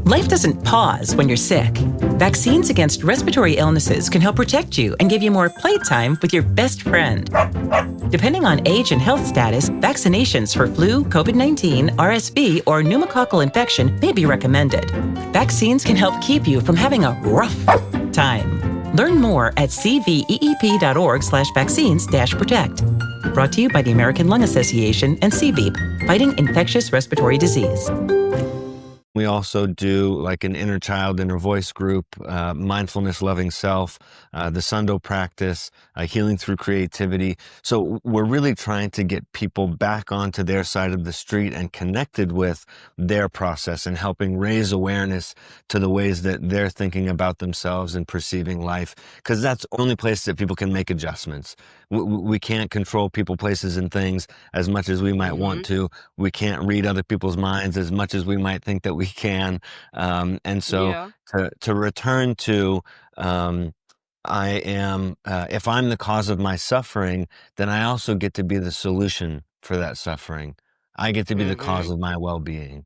Life doesn't pause when you're sick. Vaccines against respiratory illnesses can help protect you and give you more playtime with your best friend. Depending on age and health status, vaccinations for flu, COVID-19, RSV, or pneumococcal infection may be recommended. Vaccines can help keep you from having a rough time. Learn more at cveep.org/vaccines-protect. Brought to you by the American Lung Association and CVEEP, fighting infectious respiratory disease. We also do like an inner child, inner voice group, mindfulness, loving self, the Sundo practice, healing through creativity. So we're really trying to get people back onto their side of the street and connected with their process and helping raise awareness to the ways that they're thinking about themselves and perceiving life. Because that's the only place that people can make adjustments. We can't control people, places, and things as much as we might want to. We can't read other people's minds as much as we might think that we can. And so to return to, I am, if I'm the cause of my suffering, then I also get to be the solution for that suffering. I get to be the cause of my well-being.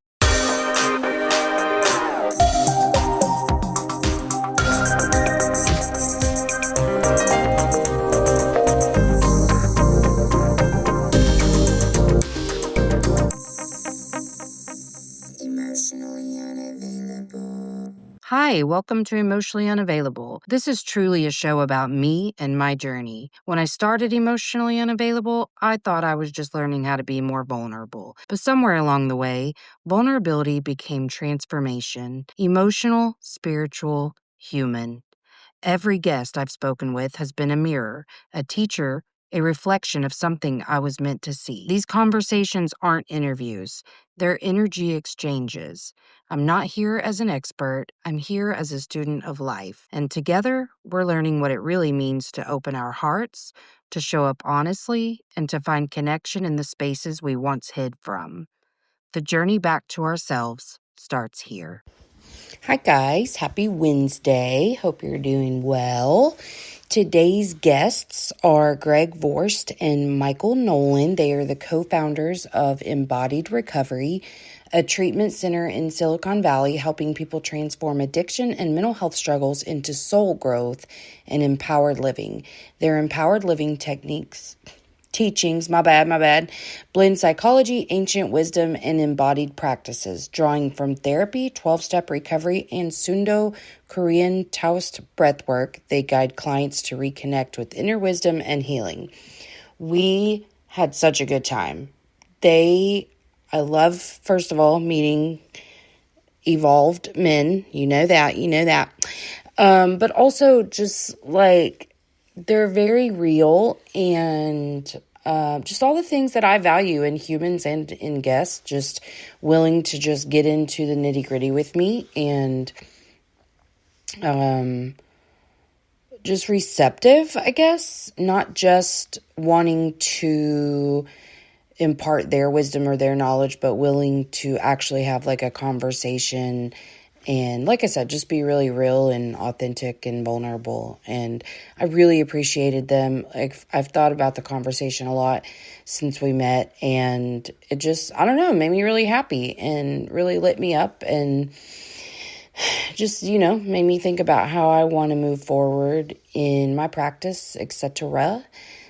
Hi, welcome to Emotionally Unavailable. This is truly a show about me and my journey. When I started Emotionally Unavailable, I thought I was just learning how to be more vulnerable. But somewhere along the way, vulnerability became transformation. Emotional, spiritual, human. Every guest I've spoken with has been a mirror, a teacher, a reflection of something I was meant to see. These conversations aren't interviews, they're energy exchanges. I'm not here as an expert, I'm here as a student of life. And together, we're learning what it really means to open our hearts, to show up honestly, and to find connection in the spaces we once hid from. The journey back to ourselves starts here. Hi guys, happy Wednesday. Hope you're doing well. Today's guests are Greg Vorst and Michael Nolan. They are the co-founders of Embodied Recovery, a treatment center in Silicon Valley helping people transform addiction and mental health struggles into soul growth and empowered living. Their empowered living teachings, blend psychology, ancient wisdom, and embodied practices, drawing from therapy, 12-step recovery, and Sundo Korean Taoist breathwork. They guide clients to reconnect with inner wisdom and healing. We had such a good time. I love, first of all, meeting evolved men. You know that. But also just like, they're very real and just all the things that I value in humans and in guests, just willing to just get into the nitty gritty with me and just receptive, I guess, not just wanting to impart their wisdom or their knowledge, but willing to actually have like a conversation. And like I said, just be really real and authentic and vulnerable. And I really appreciated them. I've thought about the conversation a lot since we met. And it just, I don't know, made me really happy and really lit me up. And just, made me think about how I want to move forward in my practice, etc.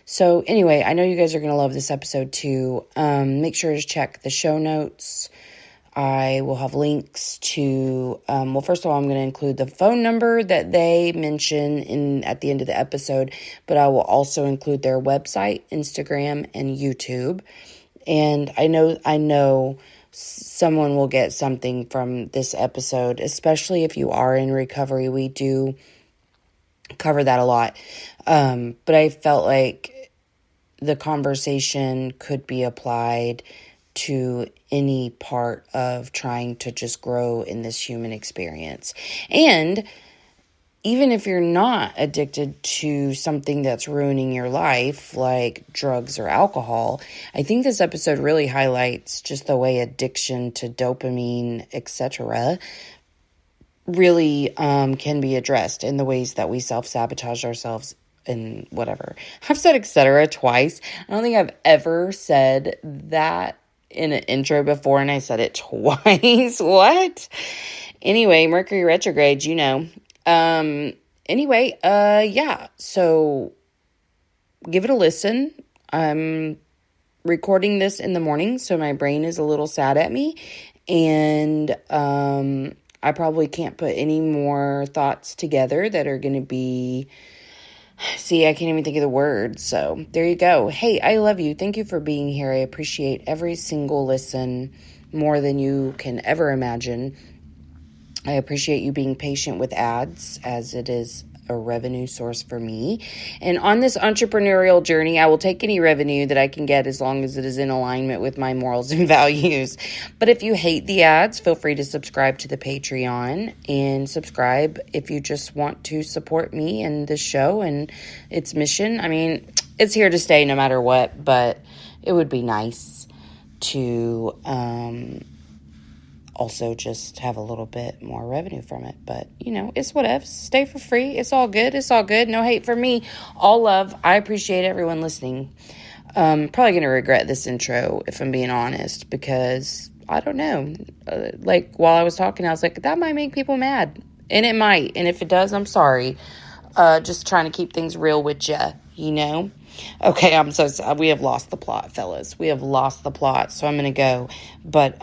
So anyway, I know you guys are going to love this episode too. Make sure to check the show notes. I will have links to, first of all, I'm going to include the phone number that they mention at the end of the episode, but I will also include their website, Instagram, and YouTube. And I know someone will get something from this episode, especially if you are in recovery. We do cover that a lot. But I felt like the conversation could be applied to any part of trying to just grow in this human experience. And even if you're not addicted to something that's ruining your life, like drugs or alcohol, I think this episode really highlights just the way addiction to dopamine, etc., really can be addressed in the ways that we self-sabotage ourselves and whatever. I've said etc. twice. I don't think I've ever said that in an intro before, and I said it twice. What? Anyway, Mercury retrograde, you know. Anyway, yeah. So give it a listen. I'm recording this in the morning, so my brain is a little sad at me. And I probably can't put any more thoughts together that are going to be... See, I can't even think of the words. So there you go. Hey, I love you. Thank you for being here. I appreciate every single listen more than you can ever imagine. I appreciate you being patient with ads, as it is a revenue source for me. And on this entrepreneurial journey, I will take any revenue that I can get as long as it is in alignment with my morals and values. But if you hate the ads, feel free to subscribe to the Patreon, and subscribe if you just want to support me and this show and its mission. I mean, it's here to stay no matter what, but it would be nice to also just have a little bit more revenue from it. But, you know, it's whatever. Stay for free. It's all good. It's all good. No hate for me. All love. I appreciate everyone listening. Probably going to regret this intro, if I'm being honest, because I don't know. Like, while I was talking, I was like, that might make people mad. And it might. And if it does, I'm sorry. Just trying to keep things real with you, you know? Okay, I'm so sorry. We have lost the plot, fellas. We have lost the plot. So I'm going to go. But,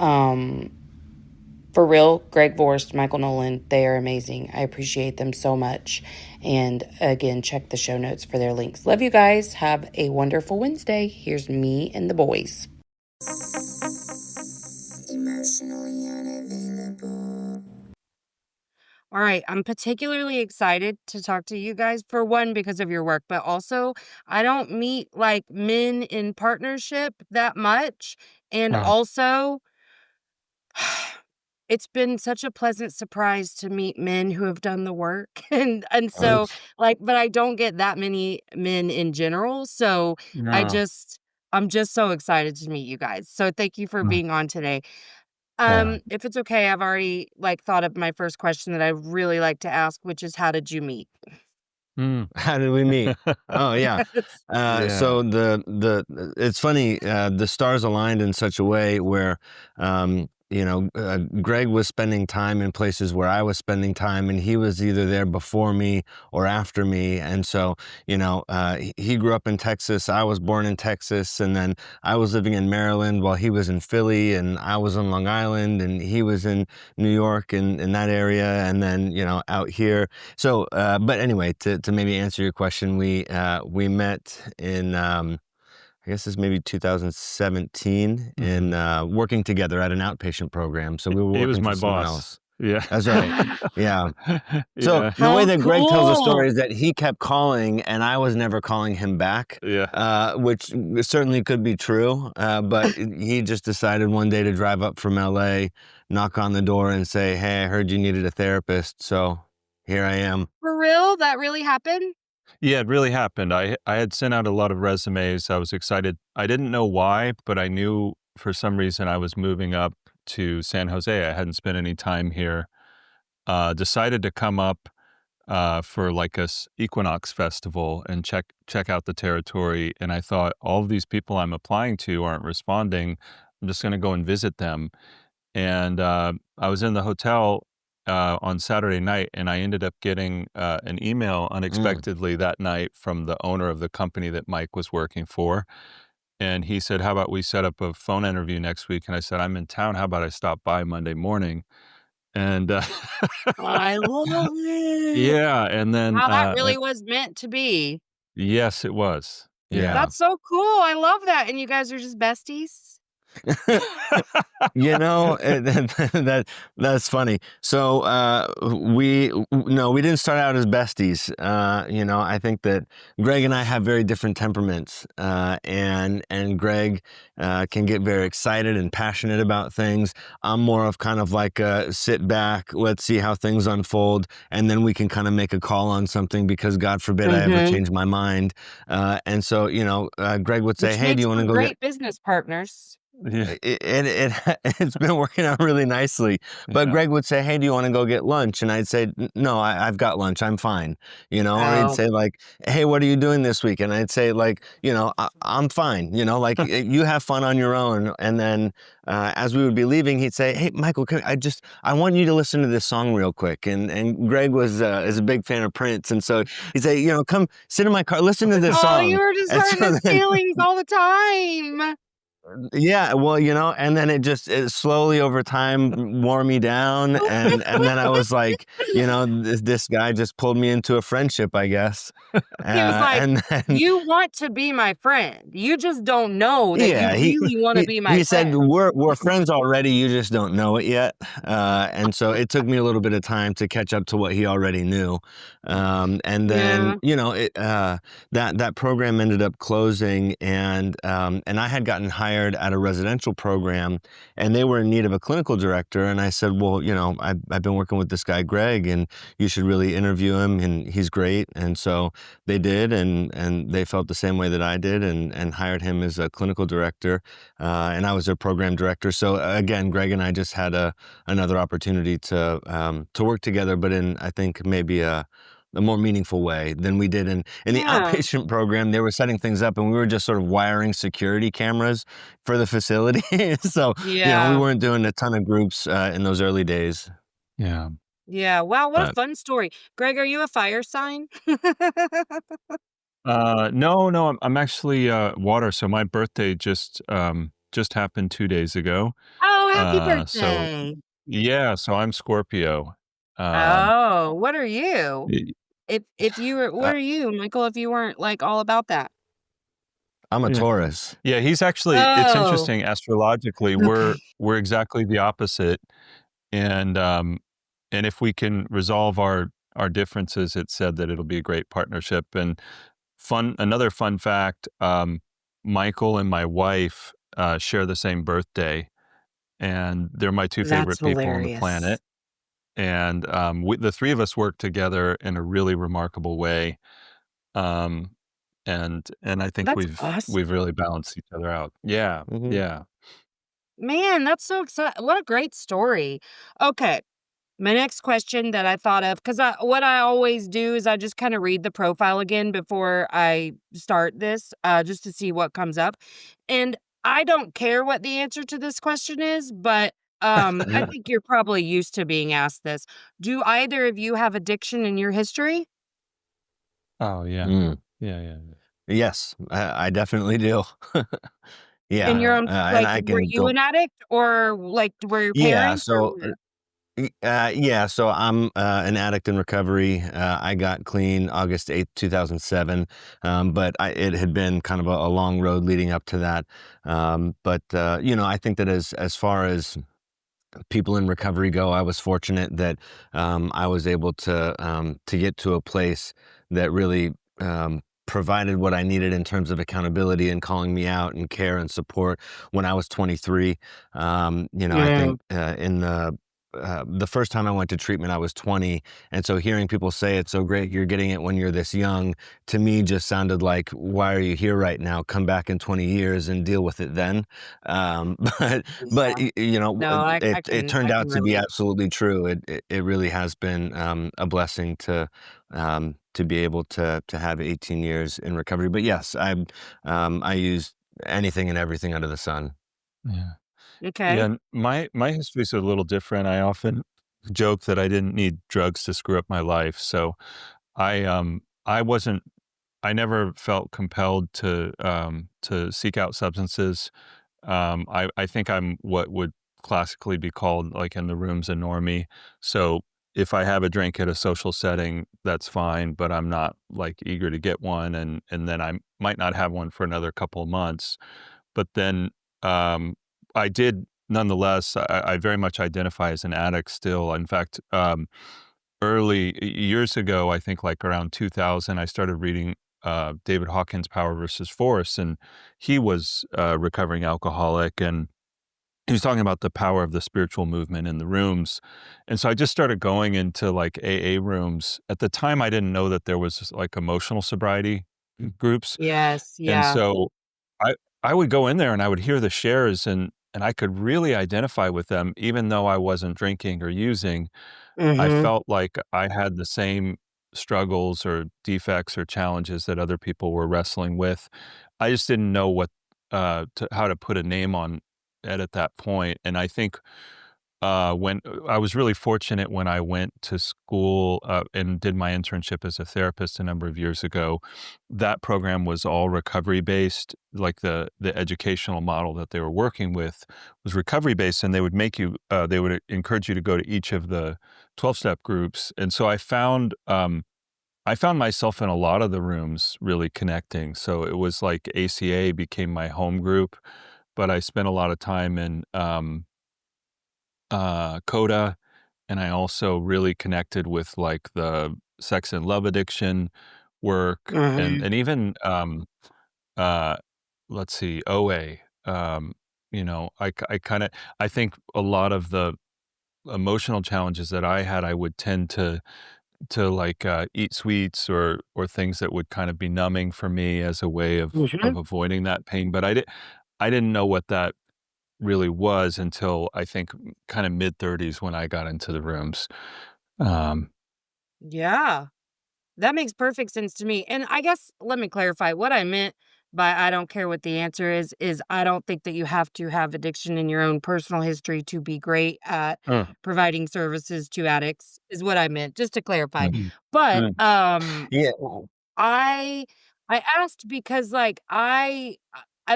for real, Greg Vorst, Michael Nolan, they are amazing. I appreciate them so much. And again, check the show notes for their links. Love you guys. Have a wonderful Wednesday. Here's me and the boys. Emotionally unavailable. All right, I'm particularly excited to talk to you guys, for one, because of your work, but also I don't meet like men in partnership that much. And also, it's been such a pleasant surprise to meet men who have done the work. And so, like, but I don't get that many men in general, so No. I'm just so excited to meet you guys. So thank you for Mm. being on today. Yeah. If it's okay, I've already, like, thought of my first question that I really like to ask, which is, how did you meet? Mm. How did we meet? Oh yeah. Yes. Yeah. So it's funny. The stars aligned in such a way where, Greg was spending time in places where I was spending time, and he was either there before me or after me. And so, he grew up in Texas. I was born in Texas, and then I was living in Maryland while he was in Philly, and I was on Long Island, and he was in New York and in that area, and then out here. So, but anyway, to maybe answer your question, we met in I guess it's maybe 2017 in Mhm. working together at an outpatient program. So we were He was working for my someone boss. else. Yeah. That's right. Yeah. So Yeah. the way How that Greg tells the story cool. is that he kept calling and I was never calling him back, Yeah. which certainly could be true. But he just decided one day to drive up from LA, knock on the door, and say, "Hey, I heard you needed a therapist, so here I am." For real? That really happened? Yeah, it really happened. I had sent out a lot of resumes. I was excited. I didn't know why, but I knew for some reason I was moving up to San Jose. I hadn't spent any time here. Decided to come up for like Equinox festival and check out the territory. And I thought, all of these people I'm applying to aren't responding. I'm just going to go and visit them. And I was in the hotel on Saturday night, and I ended up getting an email Mm. unexpectedly that night from the owner of the company that Mike was working for. And he said, "How about we set up a phone interview next week?" And I said, "I'm in town. How about I stop by Monday morning?" And I love it. yeah, and then Wow, that really was meant to be. yes, it was. Yeah. Yeah. That's so cool. I love that. And you guys are just besties? That's funny. So we didn't start out as besties. I think that Greg and I have very different temperaments, and Greg can get very excited and passionate about things. I'm more of kind of like a sit back, let's see how things unfold, and then we can kind of make a call on something because God forbid I ever Mhm. change my mind. And so Greg would say, Which "Hey, do makes you want for to go get..." great business partners. Yeah. It's been working out really nicely. But Yeah. Greg would say, "Hey, do you want to go get lunch?" And I'd say, "No, I've got lunch. I'm fine." Or he'd Oh, say like, "Hey, what are you doing this week?" And I'd say like, I'm fine. Like you have fun on your own. And then as we would be leaving, he'd say, "Hey, Michael, I want you to listen to this song real quick." And Greg is a big fan of Prince, and so he'd say, "Come sit in my car, listen to this oh, you song." were just And hurting so his then feelings all the time. yeah, well, and then it slowly over time wore me down, and then I was like, this guy just pulled me into a friendship, I guess. He was like, And then "You want to be my friend. You just don't know that you yeah, really wanna he be my he said, friend." "We're friends already, you just don't know it yet." And so it took me a little bit of time to catch up to what he already knew. And then, Yeah. that program ended up closing, and I had gotten hired at a residential program, and they were in need of a clinical director, and I said, "Well, I've been working with this guy Greg, and you should really interview him, and he's great." And so they did, and they felt the same way that I did, and hired him as a clinical director, and I was their program director. So again, Greg and I just had another opportunity to work together, but in I think maybe a more meaningful way than we did in the Yeah. outpatient program. They were setting things up, and we were just sort of wiring security cameras for the facility. So we Yeah. weren't doing a ton of groups in those early days, Yeah. Yeah. Wow, what a but. fun story. Greg, are you a fire sign? No, no, I'm actually, water, so my birthday just happened 2 days ago. Oh, happy So birthday. yeah, so I'm Scorpio. Um, Oh, what are you? y If you were what uh, are you, Michael, if you weren't, like, all about that? I'm a yeah. Taurus. Yeah, he's actually it's Oh, interesting astrologically, okay. we're exactly the opposite, and, um, and if we can resolve our differences, it's said that it'll be a great partnership, and another fun fact, Michael and my wife, share the same birthday, and they're my 2 That's favorite people on the hilarious. planet, and, the 3 of us work together in a really remarkable way, um, and I think That's we've awesome. really balanced each other out. Yeah, Mhm. yeah. Man, that's so exciting! What a great story. Okay. My next question that I thought of, because what I always do is I just kind of read the profile again before I start this, just to see what comes up. And I don't care what the answer to this question is, but I think you're probably used to being asked this. Do either of you have addiction in your history? Oh, yeah. Mm. Yeah, yeah, yeah. Yes, I definitely do. In Yeah, your own, and like, I were can you go. an addict or like were your Yeah, parents or so what? yeah, so I'm an addict in recovery. I got clean August 8th, 2007, but it had been kind of a long road leading up to that. But I think that as far as people in recovery go, I was fortunate that I was able to get to a place that really provided what I needed in terms of accountability and calling me out and care and support when I was 23. I Yeah. think in the first time I went to treatment, I was 20. And so hearing people say it's so great you're getting it when you're this young, to me just sounded like, why are you here right now? Come back in 20 years and deal with it then. But Yeah. but No, it it turned I out can to be relate. absolutely true. It really has been a blessing to be able to have 18 years in recovery. But yes, I use anything and everything under the sun. Yeah. Yeah, Okay. and my history is a little different. I often joke that I didn't need drugs to screw up my life, so I wasn't I never felt compelled to seek out substances. I think I'm what would classically be called, like, in the room's a normie. So if I have a drink at a social setting, that's fine, but I'm not, like, eager to get one, and then I might not have one for another couple of months. But then, um, I did nonetheless, I very much identify as an addict still. In fact, years ago, I think like around 2000, I started reading David Hawkins' Power versus Force, and he was a recovering alcoholic, and he was talking about the power of the spiritual movement in the rooms. And so I just started going into like AA rooms. At the time, I didn't know that there was like emotional sobriety groups. Yes, And yeah. so I I would go in there and I would hear the shares, and I could really identify with them even though I wasn't drinking or using. I Mhm. felt like I had the same struggles or defects or challenges that other people were wrestling with. I just didn't know how to put a name on it at that point. And I think when I was really fortunate when I went to school and did my internship as a therapist a number of years ago, that program was all recovery based. Like the educational model that they were working with was recovery based, and they would encourage you to go to each of the 12-step groups. And so I found myself in a lot of the rooms really connecting. So it was like ACA became my home group, but I spent a lot of time in Coda, and I also really connected with like the sex and love addiction work, and Mhm. even uh, let's see, OA. I kind of I think a lot of the emotional challenges that I had, I would tend to like eat sweets or things that would kind of be numbing for me as a way of Mhm. avoiding that pain. But I didn't know what that really was until I think kind of mid-30s when I got into the rooms. Um, Yeah. That makes perfect sense to me. And I guess let me clarify what I meant by I don't care what the answer is I don't think that you have to have addiction in your own personal history to be great at mm, providing services to addicts is what I meant, just to clarify. mhm, But mm, Yeah. I I asked because like I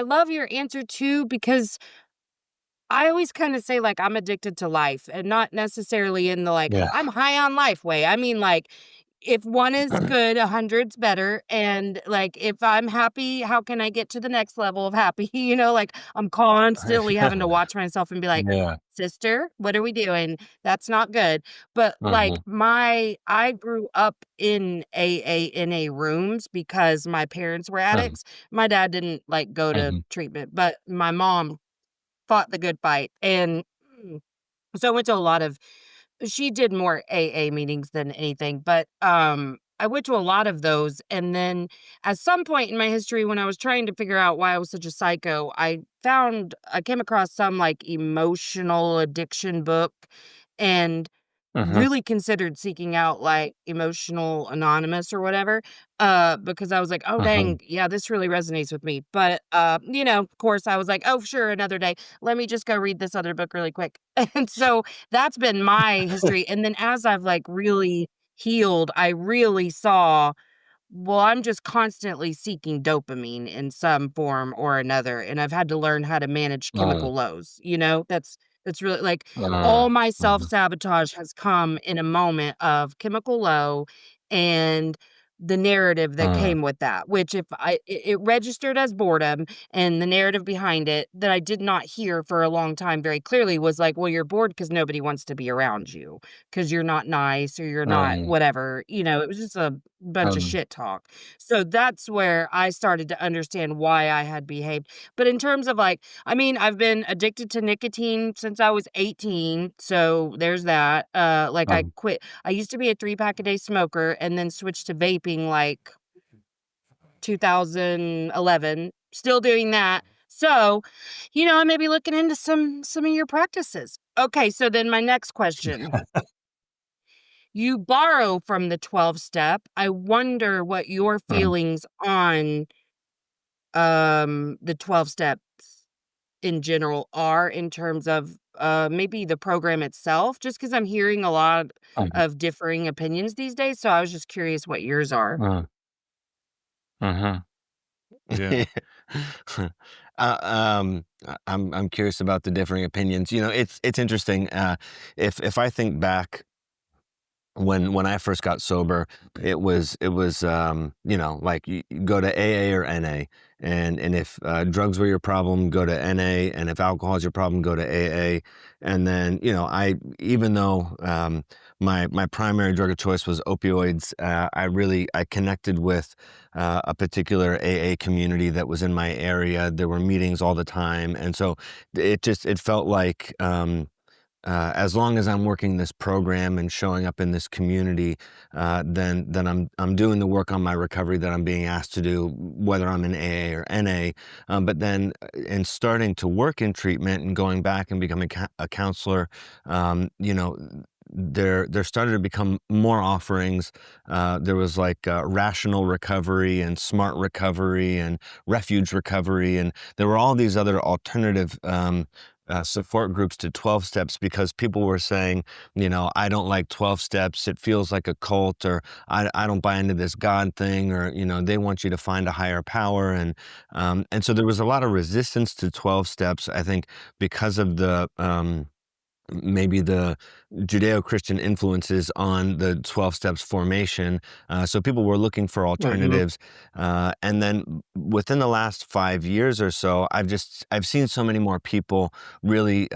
love your answer too because I always kinda say, like, I'm addicted to life, and not necessarily in the, like, yeah. I'm high on life way. I mean, like, if one is good, 100's better, and, like, if I'm happy, how can I get to the next level of happy, you know? Like, I'm constantly having to watch myself and be like, Yeah. "Sister, what are we doing? That's not good." But, like, Mhm, I grew up in AA, NA rooms because my parents were mhm, addicts. My dad didn't, like, go to mhm, treatment, but my mom fought the good fight, and so I went to a lot of she did more AA meetings than anything, but, I went to a lot of those, and then at some point in my history when I was trying to figure out why I was such a psycho, I came across some, like, emotional addiction book, and mhm, really considered seeking out, like, Emotional Anonymous or whatever, because I was like, "Oh, mhm. dang, yeah, this really resonates with me." But, of course, I was like, "Oh, sure, another day. Let me just go read this other book really quick." And so that's been my history, and then as I've, like, really healed, I really saw, well, I'm just constantly seeking dopamine in some form or another, and I've had to learn how to manage Mm, chemical lows, you know? That's really like, all mm, my mhm, self-sabotage has come in a moment of chemical low and the narrative that mm, came with that, which if it registered as boredom, and the narrative behind it that I did not hear for a long time very clearly was like, "Well, you're bored because nobody wants to be around you, because 'cause you're not nice or you're not mm, whatever," it was just a bunch of mm, shit talk. So that's where I started to understand why I had behaved. But in terms of like, I mean, I've been addicted to nicotine since I was 18, so there's that. Like I mm. quit. I used to be a 3-pack a day smoker and then switched to vaping like 2011. Still doing that. So, I may be looking into some of your practices. Okay, so then my next question. You borrow from the 12 step. I wonder what your Mhm, feelings on, the 12 steps in general are in terms of, maybe the program itself, just because 'cause I'm hearing a lot mhm, of differing opinions these days, so I was just curious what yours are. mm, mhm. Yeah. I'm curious about the differing opinions. It's interesting. If I think back when I first got sober, it was like you go to AA or NA, and if drugs were your problem, go to NA, and if alcohol is your problem, go to AA. And then I even though my primary drug of choice was opioids, I connected with a particular AA community that was in my area. There were meetings all the time, and so it felt like. as long as I'm working this program and showing up in this community, then I'm doing the work on my recovery that I'm being asked to do, whether I'm in AA or NA. But then in starting to work in treatment and going back and becoming a counselor, you know, there started to become more offerings. There was like rational recovery and smart recovery and refuge recovery, and there were all these other alternative support groups to 12 steps, because people were saying, I don't like 12 steps. It feels like a cult, or I don't buy into this God thing, or, they want you to find a higher power. And so there was a lot of resistance to 12 steps, I think, because of maybe the Judeo-Christian influences on the 12 steps formation. So people were looking for Mhm. alternatives. And then within the last 5 years or so, I've seen so many more people really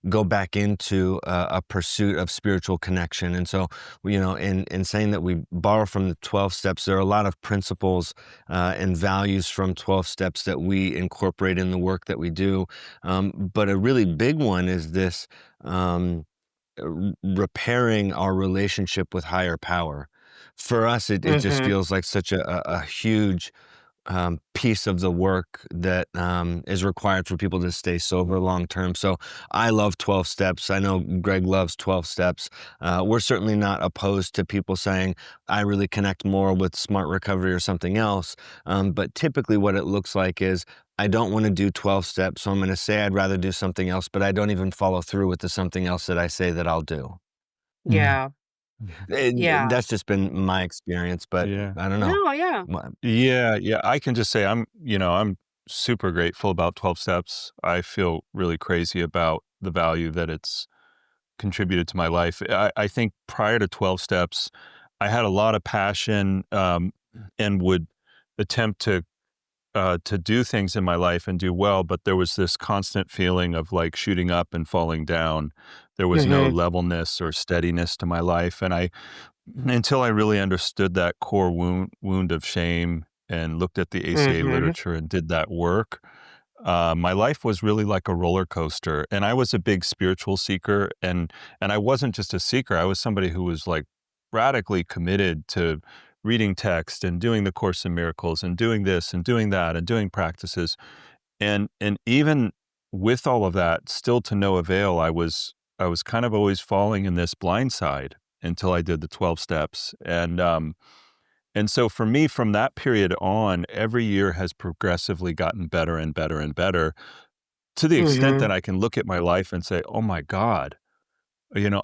go back into a pursuit of spiritual connection. And so, in saying that we borrow from the 12 steps, there are a lot of principles and values from 12 steps that we incorporate in the work that we do. But a really big one is this, um, repairing our relationship with higher power. For us, it just Mhm. feels like such a huge piece of the work that is required for people to stay sober long term. So I love 12 steps. I know Greg loves 12 steps. We're certainly not opposed to people saying, I really connect more with smart recovery or something else. But typically, what it looks like is, I don't want to do 12 steps, so I'm going to say I'd rather do something else, but I don't even follow through with the something else that I say that I'll do. Mhm. Yeah. Mhm. Yeah. That's just been my experience, but Yeah. I don't know. No, yeah. Wha- Yeah, yeah, I can just say I'm super grateful about 12 steps. I feel really crazy about the value that it's contributed to my life. I think prior to 12 steps, I had a lot of passion, and would attempt to do things in my life and do well, but there was this constant feeling of like shooting up and falling down. There was no Mhm. levelness or steadiness to my life, and I until I really understood that core wound of shame and looked at the ACA Mhm. literature and did that work, my life was really like a roller coaster. And I was a big spiritual seeker, and I wasn't just a seeker. I was somebody who was like radically committed to reading text and doing the Course in Miracles and doing this and doing that and doing practices. And even with all of that, still to no avail, I was kind of always falling in this blind side until I did the 12 steps. And so for me, from that period on, every year has progressively gotten better and better and better, to the extent that Mhm. I can look at my life and say, "Oh my God,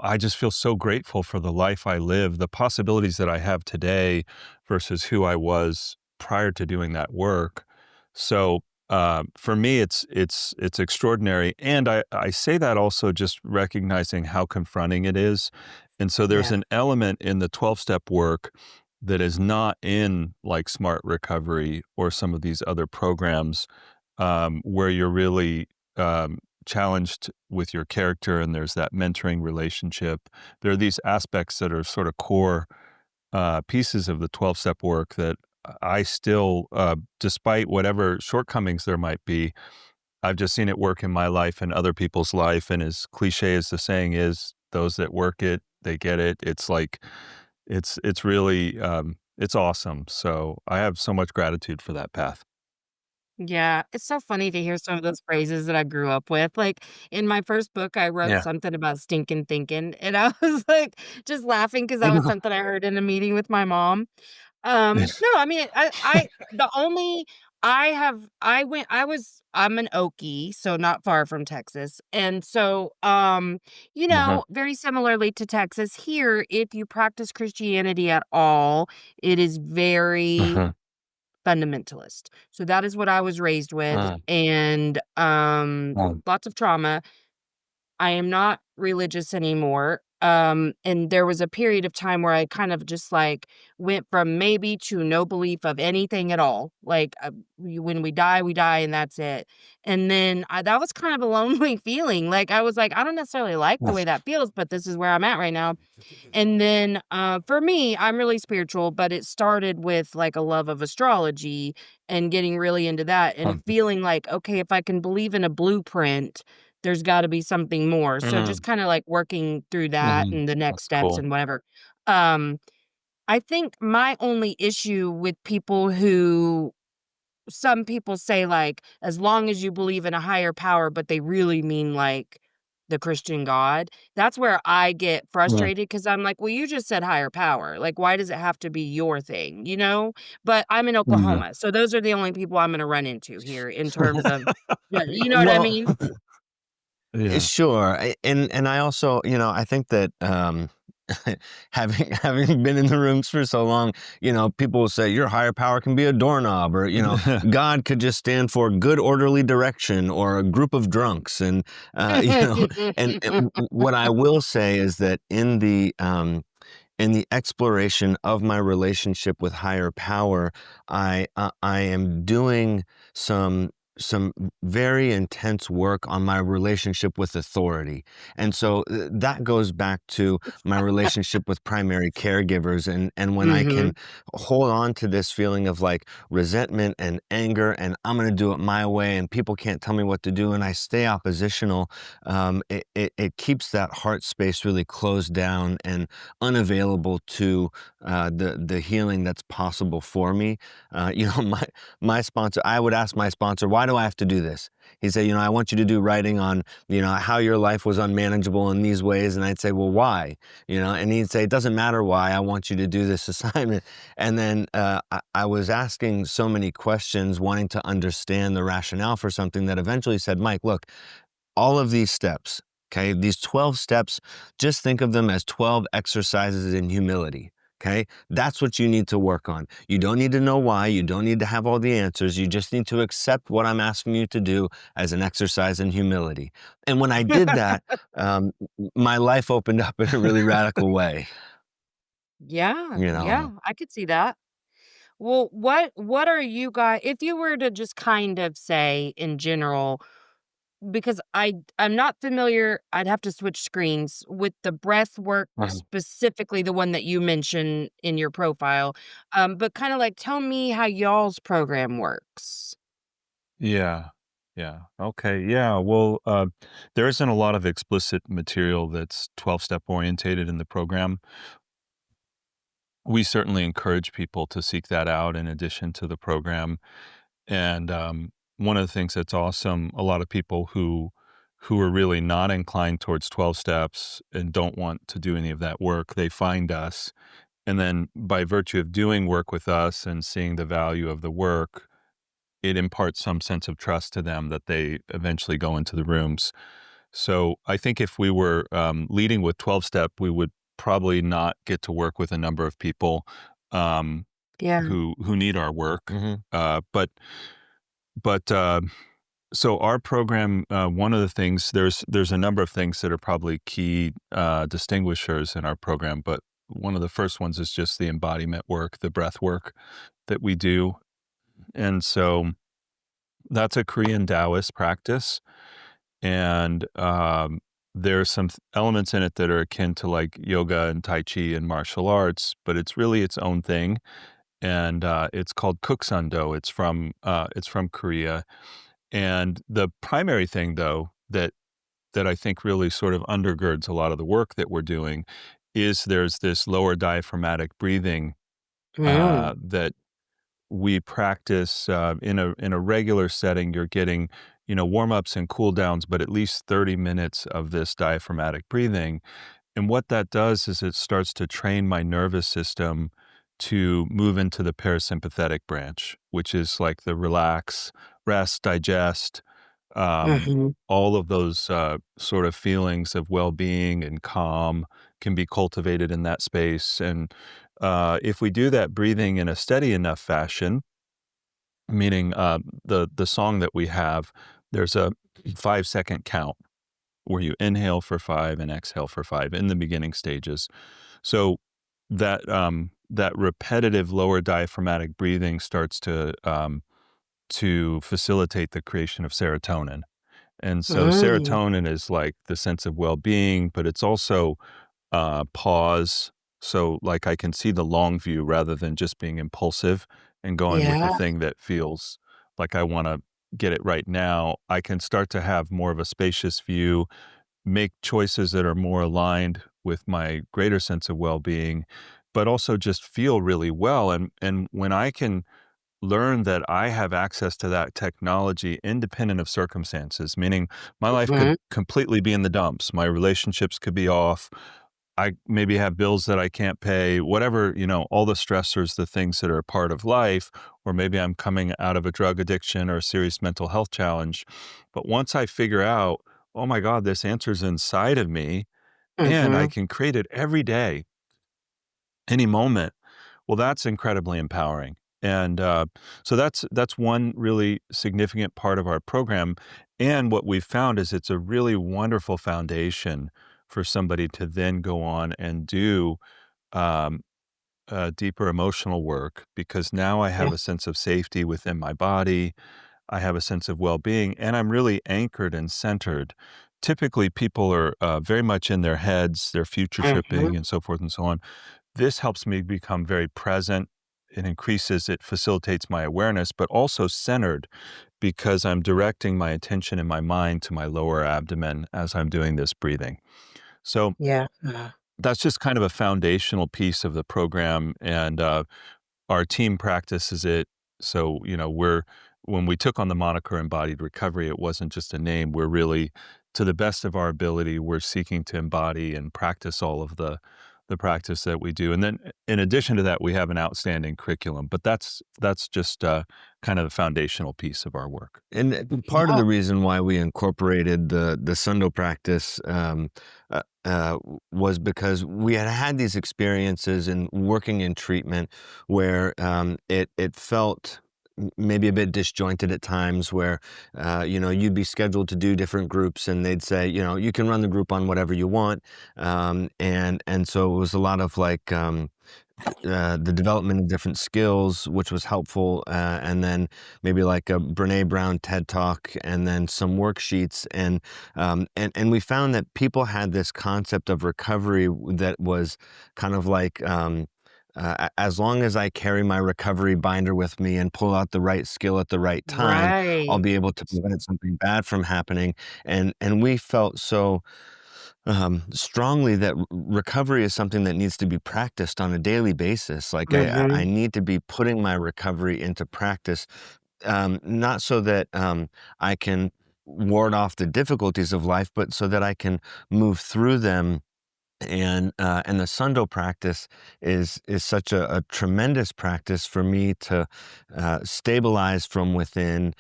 I just feel so grateful for the life I live, the possibilities that I have today versus who I was prior to doing that work." So for me, it's extraordinary, and I say that also just recognizing how confronting it is. And so there's Yeah. an element in the 12-step work that is not in like Smart Recovery or some of these other programs, where you're really challenged with your character, and there's that mentoring relationship. There are these aspects that are sort of core pieces of the 12-step work that I still, despite whatever shortcomings there might be, I've just seen it work in my life and other people's life. And as cliche as the saying is, those that work it, they get it. It's like, it's really, it's awesome. So I have so much gratitude for that path. Yeah, it's so funny to hear some of those phrases that I grew up with. Like in my first book, I wrote Yeah. something about stinking thinking, and I was like just laughing because I that was know. something I heard in a meeting with my mom. No, I mean, the only I'm an Okie, so not far from Texas. And so, Uh-huh. very similarly to Texas, here, if you practice Christianity at all, it is very Uh-huh. fundamentalist. So that is what I was raised with, Uh, and lots of trauma. I am not religious anymore. And there was a period of time where I kind of just like went from maybe to no belief of anything at all. Like when we die, and that's it. And then that was kind of a lonely feeling. Like I was like, I don't necessarily like the way that feels, but this is where I'm at right now. And then for me, I'm really spiritual, but it started with like a love of astrology and getting really into that and feeling like, okay, if I can believe in a blueprint, there's got to be something more. So Mhm, just kind of like working through that mhm. and the next That's steps cool. and whatever. Um, I think my only issue with people who some people say, like, as long as you believe in a higher power, but they really mean, like, the Christian God, that's where I get Mhm. frustrated because 'cause I'm like, "Well, you just said higher power, like, why does it have to be your thing?" You know? But I'm in Yeah. Oklahoma, so those are the only people I'm gonna run into here in terms of yeah, you know what I Well, mean? Yeah. sure. And I also, I think that having been in the rooms for so long, people will say your higher power can be a doorknob, or God could just stand for good orderly direction or a group of drunks, and what I will say is that in the exploration of my relationship with higher power, I am doing some some very intense work on my relationship with authority. And so that goes back to my relationship with primary caregivers, and when I can Mhm. hold on to this feeling of like resentment and anger, and I'm going to do it my way and people can't tell me what to do, and I stay oppositional, it keeps that heart space really closed down and unavailable to the healing that's possible for me. My sponsor, I would ask my sponsor, why do I have to do this? He'd say, I want you to do writing on, how your life was unmanageable in these ways. And I'd say, well, why? And he'd say, it doesn't matter why. I want you to do this assignment. And then I was asking so many questions, wanting to understand the rationale for something, that eventually said, Mike, look, all of these steps, okay, these 12 steps, just think of them as 12 exercises in humility. Okay, that's what you need to work on. You don't need to know why. You don't need to have all the answers. You just need to accept what I'm asking you to do as an exercise in humility. And when I did that, my life opened up in a really radical way. Yeah, You yeah, know, I could see that. Well, what are you guys if you were to just kind of say in general because I'm not familiar, I'd have to switch screens with the breath work, Mhm. specifically the one that you mentioned in your profile, but kinda, like, tell me how y'all's program works. Yeah. Yeah. Okay. Yeah. Well, there isn't a lot of explicit material that's 12-step orientated in the program. We certainly encourage people to seek that out in addition to the program. And one of the things that's awesome, a lot of people who are really not inclined towards 12 steps and don't want to do any of that work, they find us. And then by virtue of doing work with us and seeing the value of the work, it imparts some sense of trust to them that they eventually go into the rooms. So I think if we were leading with 12 step, we would probably not get to work with a number of people um, Yeah. who need our work. hmm But so our program, one of the things there's a number of things that are probably key distinguishers in our program, but one of the first ones is just the embodiment work, the breath work that we do, and so that's a Korean Taoist practice, and there's some elements in it that are akin to like yoga and tai chi and martial arts, but it's really its own thing, and it's called Kuksundo. It's from Korea, and the primary thing though that I think really sort of undergirds a lot of the work that we're doing is there's this lower diaphragmatic breathing Mm. that we practice in a regular setting. You're getting, warm ups and cool downs, but at least 30 minutes of this diaphragmatic breathing. And what that does is it starts to train my nervous system to move into the parasympathetic branch, which is like the relax, rest, digest, um, Mhm. all of those sort of feelings of well-being and calm can be cultivated in that space. And if we do that breathing in a steady enough fashion, meaning the song that we have, there's a 5-second count where you inhale for 5 and exhale for 5 in the beginning stages. So that repetitive lower diaphragmatic breathing starts to facilitate the creation of serotonin. And so Mm. serotonin is like the sense of well-being, but it's also pause. So like I can see the long view rather than just being impulsive and going with the Yeah. thing that feels like I want to. get it right now, I can start to have more of a spacious view, make choices that are more aligned with my greater sense of well-being, but also just feel really well. And when I can learn that I have access to that technology independent of circumstances, meaning my life could Mhm, completely be in the dumps. My relationships could be off. I maybe have bills that I can't pay, whatever, all the stressors, the things that are a part of life, or maybe I'm coming out of a drug addiction or a serious mental health challenge. But once I figure out, oh my God, this answer's inside of me and I mhm. can create it every day, any moment, well, that's incredibly empowering. And so that's one really significant part of our program. And what we've found is it's a really wonderful foundation for somebody to then go on and do um, deeper emotional work because now I Yeah. have a sense of safety within my body. I have a sense of well being, and I'm really anchored and centered. Typically, people are very much in their heads, they're future Mhm. tripping and so forth and so on. This helps me become very present. It facilitates my awareness, but also centered because I'm directing my attention and my mind to my lower abdomen as I'm doing this breathing. So Yeah. that's just kind of a foundational piece of the program. And our team practices it. So, when we took on the moniker embodied recovery, it wasn't just a name. We're really, to the best of our ability, we're seeking to embody and practice all of the practice that we do. And then in addition to that, we have an outstanding curriculum, but that's just kind of the foundational piece of our work. And part of Yeah. the reason why we incorporated the Sundo practice was because we had had these experiences in working in treatment where it felt maybe a bit disjointed at times where you'd be scheduled to do different groups and they'd say you can run the group on whatever you want, and so it was a lot of like the development of different skills, which was helpful, and then maybe like a Brene Brown TED Talk, and then some worksheets, and we found that people had this concept of recovery that was kind of like. As long as I carry my recovery binder with me and pull out the right skill at the right time, I'll Right. be able to prevent something bad from happening. And we felt so strongly that recovery is something that needs to be practiced on a daily basis. Like I Mhm. need to be putting my recovery into practice, not so that I can ward off the difficulties of life, but so that I can move through them. And the Sundo practice is such a tremendous practice for me to stabilize from within,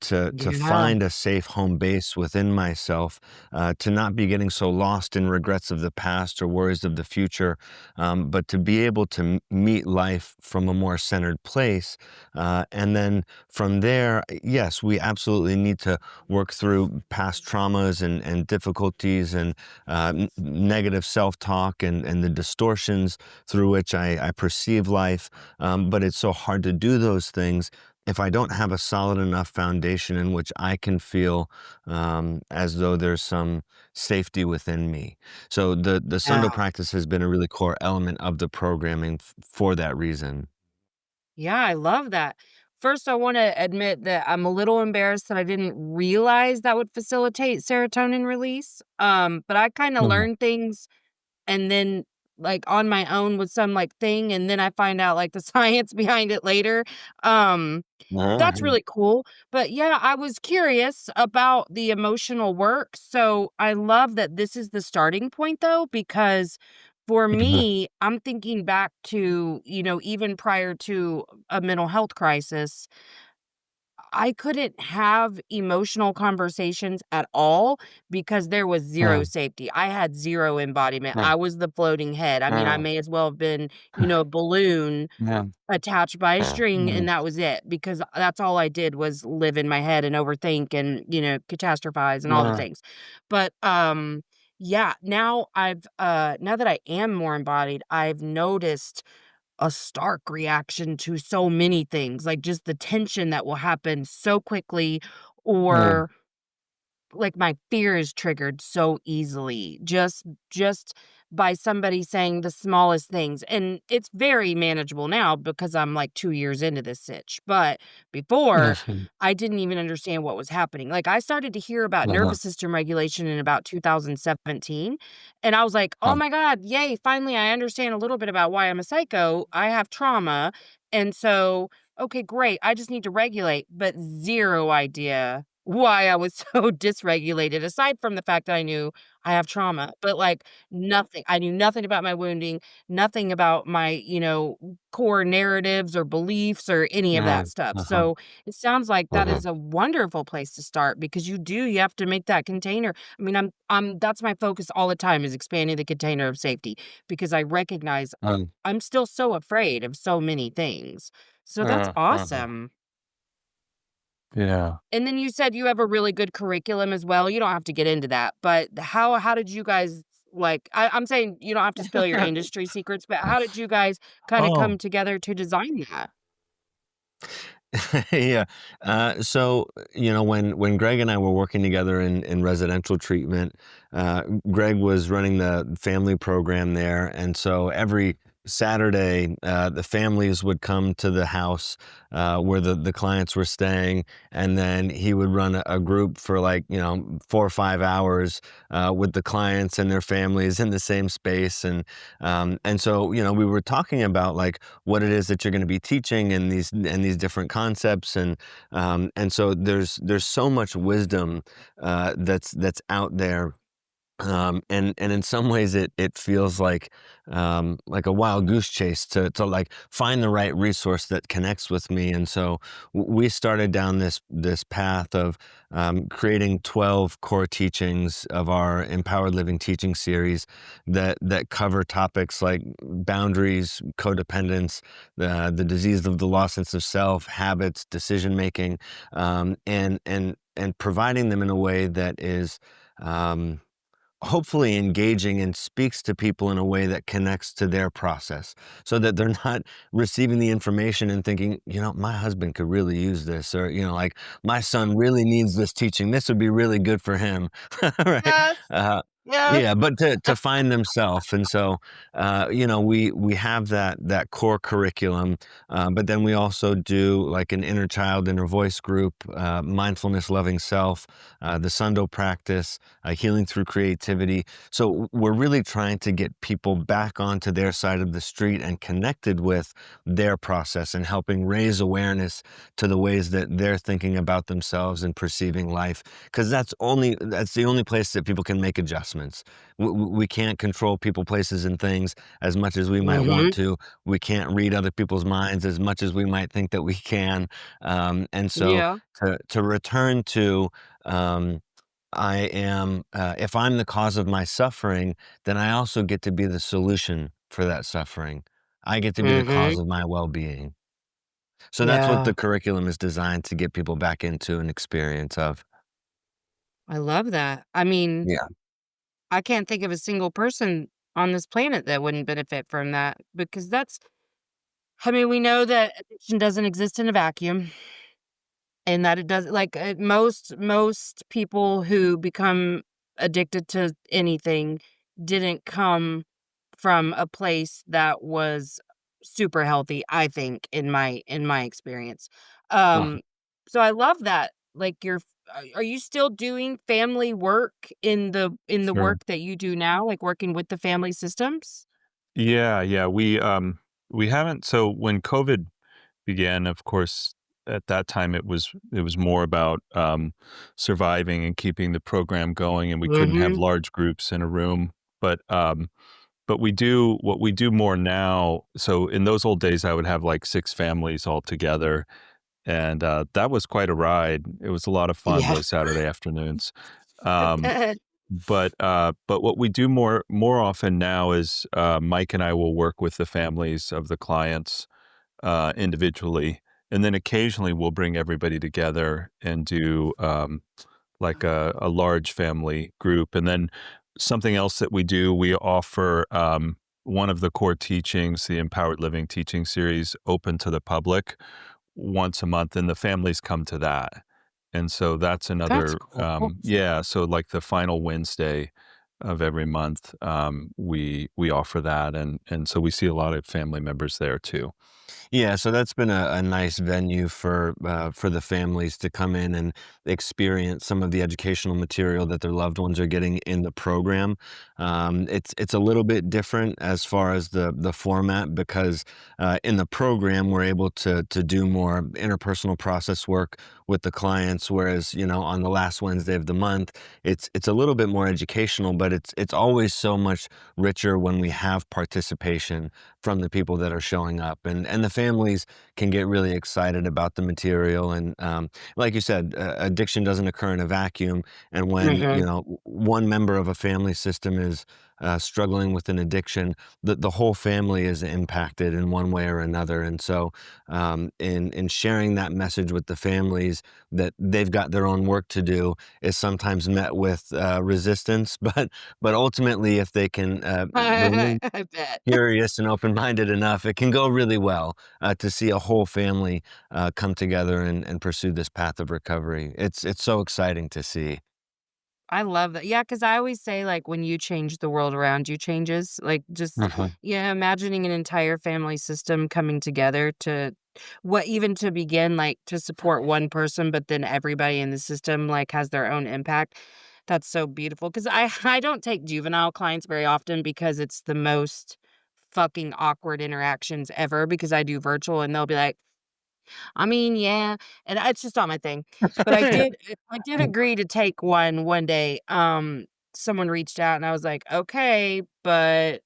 to Yeah. find a safe home base within myself, to not be getting so lost in regrets of the past or worries of the future, but to be able to meet life from a more centered place. And then from there, yes, we absolutely need to work through past traumas and difficulties and negative self-talk and the distortions through which I perceive life. But it's so hard to do those things if I don't have a solid enough foundation in which I can feel as though there's some safety within me. So the Yeah. Sundo practice has been a really core element of the programming for that reason. Yeah, I love that. First, I wanna admit that I'm a little embarrassed that I didn't realize that would facilitate serotonin release, but I kinda Mhm. learned things and then, like, on my own with some, like, thing, and then I find out, like, the science behind it later. Um, that's Uh-huh. really cool. But, yeah, I was curious about the emotional work, so I love that this is the starting point, though, because for Mhm. me, I'm thinking back to, even prior to a mental health crisis, I couldn't have emotional conversations at all because there was 0 Uh, safety. I had 0 embodiment. uh, I was the floating head. I mean, I uh, may as well have been, a balloon yeah, attached by a string, mhm, and that was it because that's all I did was live in my head and overthink and, catastrophize and all the uh, things. But, yeah, now that I am more embodied, I've noticed a stark reaction to so many things, like just the tension that will happen so quickly, uh, or like my fear is triggered so easily. Just by somebody saying the smallest things. And it's very manageable now because I'm like 2 years into this sitch. But before, Mhm. I didn't even understand what was happening. Like, I started to hear about Uh-huh. nervous system regulation in about 2017, and I was like, "Oh Huh. my god, yay, finally I understand a little bit about why I'm a psycho. I have trauma, and so, okay, great, I just need to regulate," but 0 idea why I was so dysregulated, aside from the fact that I knew I have trauma, but, like, nothing. I knew nothing about my wounding, nothing about my, core narratives or beliefs or any of that stuff. Uh-huh. So, it sounds like that Uh-huh. is a wonderful place to start because you have to make that container. I mean, I'm that's my focus all the time, is expanding the container of safety because I recognize Um, I'm still so afraid of so many things. So that's uh-huh. awesome. Yeah. And then you said you have a really good curriculum as well. You don't have to get into that, but how did you guys, like, I'm saying you don't have to spill your industry secrets, but how did you guys kinda Oh. come together to design that? Yeah. So, when Greg and I were working together in residential treatment, Greg was running the family program there. And so every Saturday, the families would come to the house where the clients were staying. And then he would run a group for like, 4 or 5 hours with the clients and their families in the same space. And so, we were talking about like, what it is that you're going to be teaching and these different concepts and so there's so much wisdom that's out there and in some ways it feels like a wild goose chase to like find the right resource that connects with me. And so we started down this path of creating 12 core teachings of our Empowered Living teaching series that cover topics like boundaries, codependence, the disease of the lost sense of self, habits, decision making, and providing them in a way that is um, hopefully engaging and speaks to people in a way that connects to their process so that they're not receiving the information and thinking, my husband could really use this, or, like my son really needs this teaching. This would be really good for him. Right. Yes, yes. Yeah, but to find themselves. And so, we have that core curriculum, but then we also do like an inner child, inner voice group, mindfulness, loving self, the Sundo practice, healing through creativity. So we're really trying to get people back onto their side of the street and connected with their process and helping raise awareness to the ways that they're thinking about themselves and perceiving life. Because that's the only place that people can make adjustments. We can't control people, places, and things as much as we might want Mhm. to. We can't read other people's minds as much as we might think that we can. And so Yeah. to return to um, if I'm the cause of my suffering, then I also get to be the solution for that suffering. I get to be the cause Mhm. of my well-being. So that's what Yeah. the curriculum is designed to get people back into an experience of. I love that. I mean, Yeah. I can't think of a single person on this planet that wouldn't benefit from that because I mean, we know that addiction doesn't exist in a vacuum. And that it does, like, most people who become addicted to anything didn't come from a place that was super healthy, I think, in my experience. Uh, Um, so I love that, like, are you still doing family work in the Sure. work that you do now, like, working with the family systems? Yeah, yeah. We haven't, so when COVID began, of course, at that time it was more about surviving and keeping the program going, and we couldn't have Mhm. large groups in a room. But we do what we do more now. So in those old days, I would have like 6 families all together, and that was quite a ride. It was a lot of fun Yeah. those Saturday afternoons. I Um, bet. but what we do more often now is Mike and I will work with the families of the clients individually, and then occasionally we'll bring everybody together and do like a large family group. And then something else that we do, we offer one of the core teachings, the Empowered Living teaching series, open to the public once a month, and the families come to that. And so that's That's another, cool. yeah. So like the final Wednesday of every month, we offer that, and so we see a lot of family members there too. Yeah, so that's been a nice venue for the families to come in and experience some of the educational material that their loved ones are getting in the program. It's a little bit different as far as the format because in the program we're able to do more interpersonal process work with the clients, whereas on the last Wednesday of the month it's a little bit more educational, but it's always so much richer when we have participation from the people that are showing up, and the families can get really excited about the material. And like you said, addiction doesn't occur in a vacuum, and when Hmm. one member of a family system is struggling with an addiction, the whole family is impacted in one way or another. And so in sharing that message with the families that they've got their own work to do is sometimes met with resistance, but ultimately if they can remain I bet. curious and open-minded enough, it can go really well to see a whole family come together and pursue this path of recovery. It's so exciting to see. I love that. Yeah, because I always say, like, when you change, the world around you changes. Like, just, Mhm. yeah, imagining an entire family system coming together to what even to begin, like, to support one person, but then everybody in the system, like, has their own impact. That's so beautiful. Because I don't take juvenile clients very often because it's the most fucking awkward interactions ever because I do virtual and they'll be like, I mean, yeah, and it's just not my thing. But I did agree to take one day. Someone reached out and I was like, "Okay, but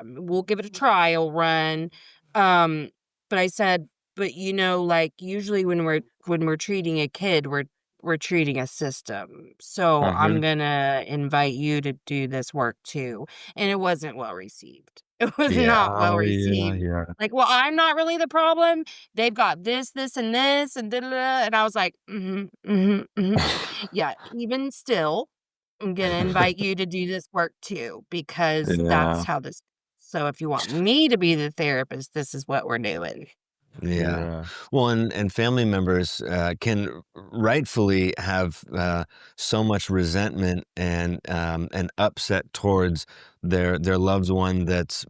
we'll give it a trial run." Um, but I said, "But like usually when we're treating a kid, we're treating a system. So I'm Mhm. gonna invite you to do this work too." And it wasn't well received. It was Yeah. not well Oh, yeah, received. yeah. Like, "Well, I'm not really the problem. They've got this, and da da da." And I was like, "Mhm, mhm, mhm. Yeah, even still, I'm gonna invite you to do this work too, because that's Yeah, how this so if you want me to be the therapist, this is what we're doing." Yeah. yeah. Well, and family members can rightfully have so much resentment and upset towards their loved one that's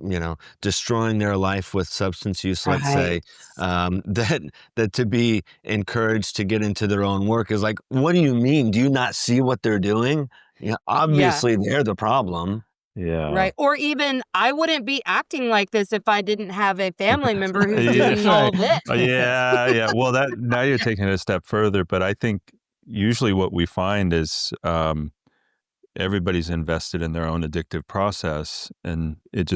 destroying their life with substance use, let's Right. say, that to be encouraged to get into their own work is like, what do you mean? Do you not see what they're doing? Yeah, Yeah, obviously they're the problem. Yeah. right, or even, "I wouldn't be acting like this if I didn't have a family member who's Yeah, doing right. all this." Yeah, yeah. Well, that now you're taking it a step further, but I think usually what we find is, everybody's invested in their own addictive process, and it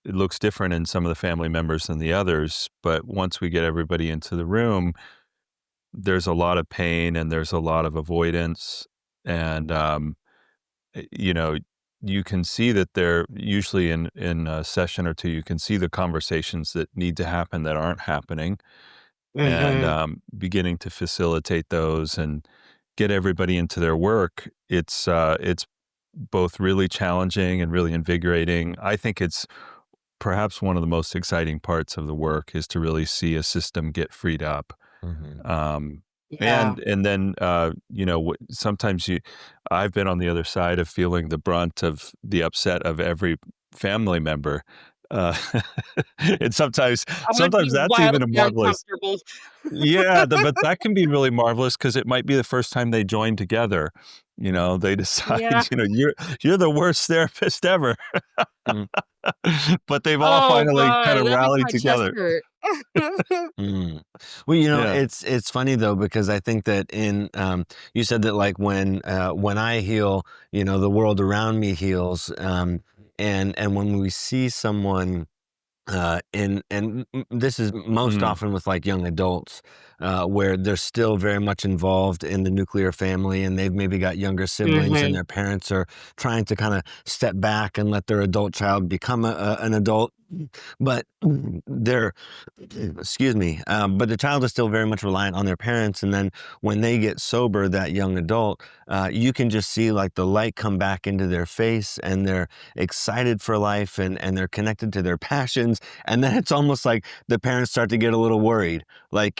looks different in some of the family members than the others, but once we get everybody into the room, there's a lot of pain and there's a lot of avoidance, and, you know, you can see that they're usually in a session or 2, you can see the conversations that need to happen that aren't happening, and, Mhm. beginning to facilitate those and get everybody into their work. It's both really challenging and really invigorating. I think it's perhaps one of the most exciting parts of the work is to really see a system get freed up. Mhm. Um, Yeah. and then, sometimes I've been on the other side of feeling the brunt of the upset of every family member. Uh, and I'm gonna sometimes be that's even a wildly marvelous. uncomfortable. Yeah, but that can be really marvelous because it might be the first time they join together. They decide, Yeah. you're the worst therapist ever, Mm. but they've all Oh finally kind god, of that makes rallied my chest together. hurt. Mm. Well, Yeah. it's funny though because I think that in you said that like when I heal, the world around me heals, and when we see someone this is most Mm. often with like young adults, where they're still very much involved in the nuclear family, and they've maybe got younger siblings, and Mhm. their parents are trying to kind of step back and let their adult child become an adult, but they're excuse me, but the child is still very much reliant on their parents. And then when they get sober, that young adult, you can just see like the light come back into their face, and they're excited for life, and they're connected to their passions. And then it's almost like the parents start to get a little worried, like,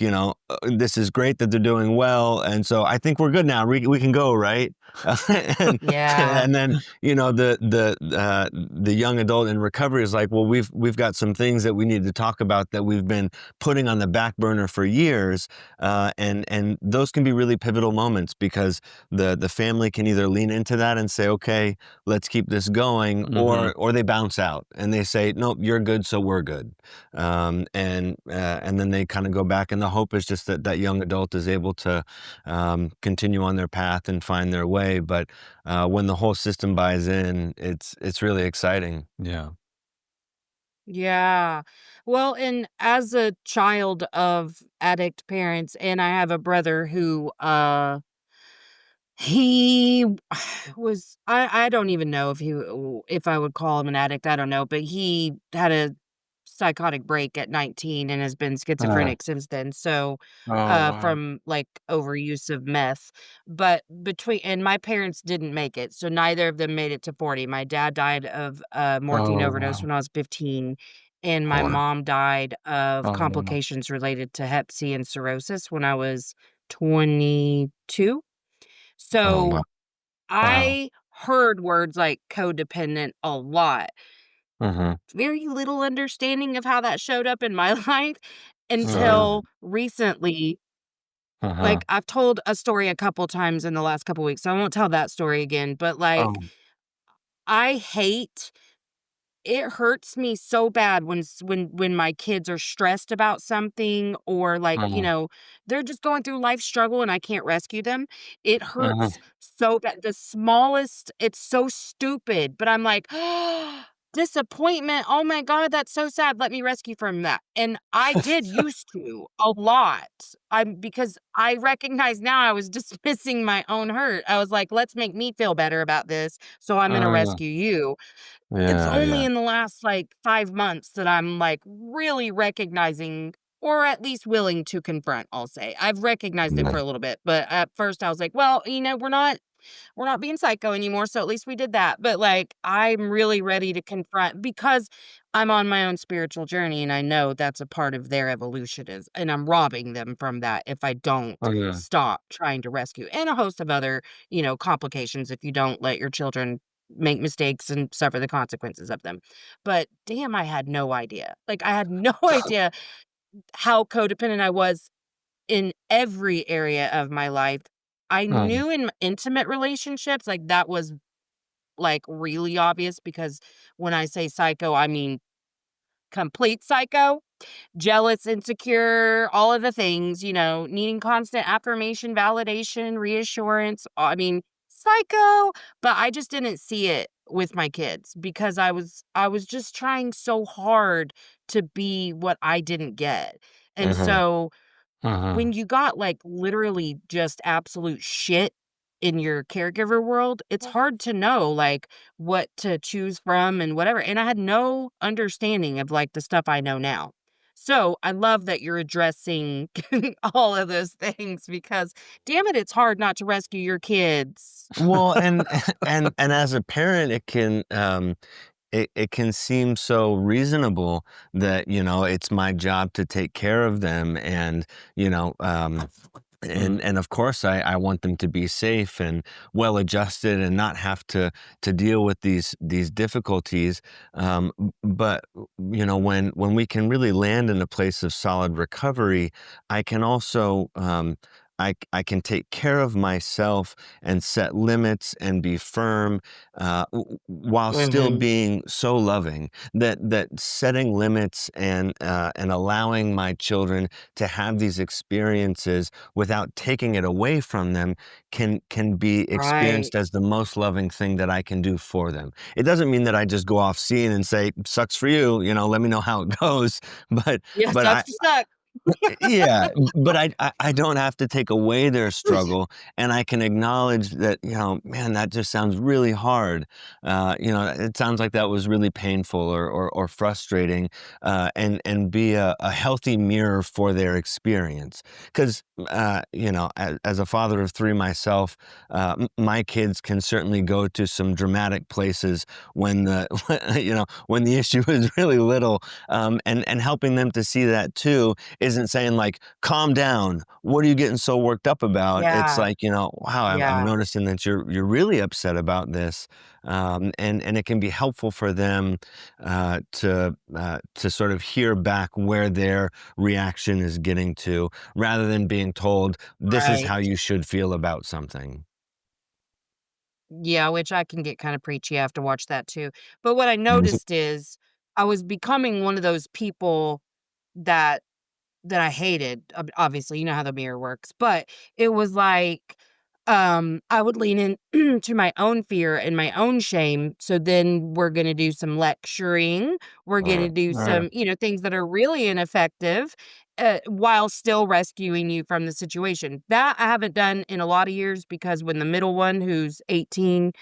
this is great that they're doing well. And so I think we're good now. We can go, right? and Yeah. and then the young adult in recovery is like, well, we've got some things that we need to talk about that we've been putting on the back burner for years, and those can be really pivotal moments because the family can either lean into that and say, okay, let's keep this going, Mhm. or they bounce out and they say, nope, you're good, so we're good, and then they kind of go back, and the hope is just that that young adult is able to continue on their path and find their way. But when the whole system buys in, it's really exciting. Yeah. Yeah. Well, and as a child of addict parents, and I have a brother who he was I don't even know if I would call him an addict, I don't know, but he had a psychotic break at 19 and has been Uh, schizophrenic since then. So, oh, wow. from like overuse of meth. But between and my parents didn't make it. So neither of them made it to 40. My dad died of morphine Oh, overdose wow. when I was 15 and my Or mom died of Oh, wow. complications related to hep C and cirrhosis when I was 22. oh So wow. Wow. I heard words like codependent a lot. Mhm. Very little understanding of how that showed up in my life Uh-huh. until recently. Uh-huh. Like, I've told a story a couple times in the last couple weeks, so I won't tell that story again, but, like, Oh. I hate it hurts me so bad when my kids are stressed about something or, like, Uh-huh. they're just going through life struggle and I can't rescue them. It Uh-huh. hurts so bad. The smallest it's so stupid, but I'm like, "Disappointment, oh my god, that's so sad, let me rescue from that." And I did used to, a lot. Because I recognize now I was dismissing my own hurt. I was like, "Let's make me feel better about this, so I'm gonna Uh, rescue you." It's yeah, only yeah. in the last, like, 5 months that I'm, like, really recognizing or at least willing to confront, I'll say. I've recognized it for Yeah. a little bit, but at first I was like, "Well, we're not being psycho anymore, so at least we did that." But, like, I'm really ready to confront because I'm on my own spiritual journey, and I know that's a part of their evolution is and I'm robbing them from that if I don't Oh, yeah. stop trying to rescue, and a host of other, complications if you don't let your children make mistakes and suffer the consequences of them. But damn, I had no idea. Like, I had no idea how codependent I was in every area of my life. I Um, knew in intimate relationships, like, that was, like, really obvious because when I say psycho, I mean complete psycho. Jealous, insecure, all of the things, needing constant affirmation, validation, reassurance. I mean, psycho, but I just didn't see it with my kids because I was just trying so hard to be what I didn't get. And Uh-huh. so uh-huh. when you got, like, literally just absolute shit in your caregiver world, it's hard to know, like, what to choose from and whatever, and I had no understanding of, like, the stuff I know now. So, I love that you're addressing all of those things because, damn it, it's hard not to rescue your kids. Well, and as a parent, it can seem so reasonable that, it's my job to take care of them, and, you know, Mm, and of course I want them to be safe and well adjusted and not have to deal with these difficulties. But when we can really land in a place of solid recovery, I can also I can take care of myself and set limits and be firm, while still Mhm. being so loving. That setting limits and allowing my children to have these experiences without taking it away from them can be Right. experienced as the most loving thing that I can do for them. It doesn't mean that I just go off scene and say, "Sucks for you," let me know how it goes. But Yeah, but I sucks to suck. yeah, but I don't have to take away their struggle, and I can acknowledge that, man, that just sounds really hard. It sounds like that was really painful or frustrating, and be a healthy mirror for their experience. Because, as a father of three myself, my kids can certainly go to some dramatic places when when the issue is really little, and helping them to see that too isn't saying like, calm down. What are you getting so worked up about? It's Yeah. like, wow, I'm Yeah. noticing that you're really upset about this. And it can be helpful for them to sort of hear back where their reaction is getting to, rather than being told, this is how Right. you should feel about something. Yeah, which I can get kinda preachy, I have to watch that too. But what I noticed is I was becoming one of those people that I hated, obviously, you know how the mirror works, but it was like, I would lean in to my own fear and my own shame, so then we're gonna do some lecturing, we're gonna do some, things that are really ineffective, while still rescuing you from the situation. That I haven't done in a lot of years because when the middle one, who's 18,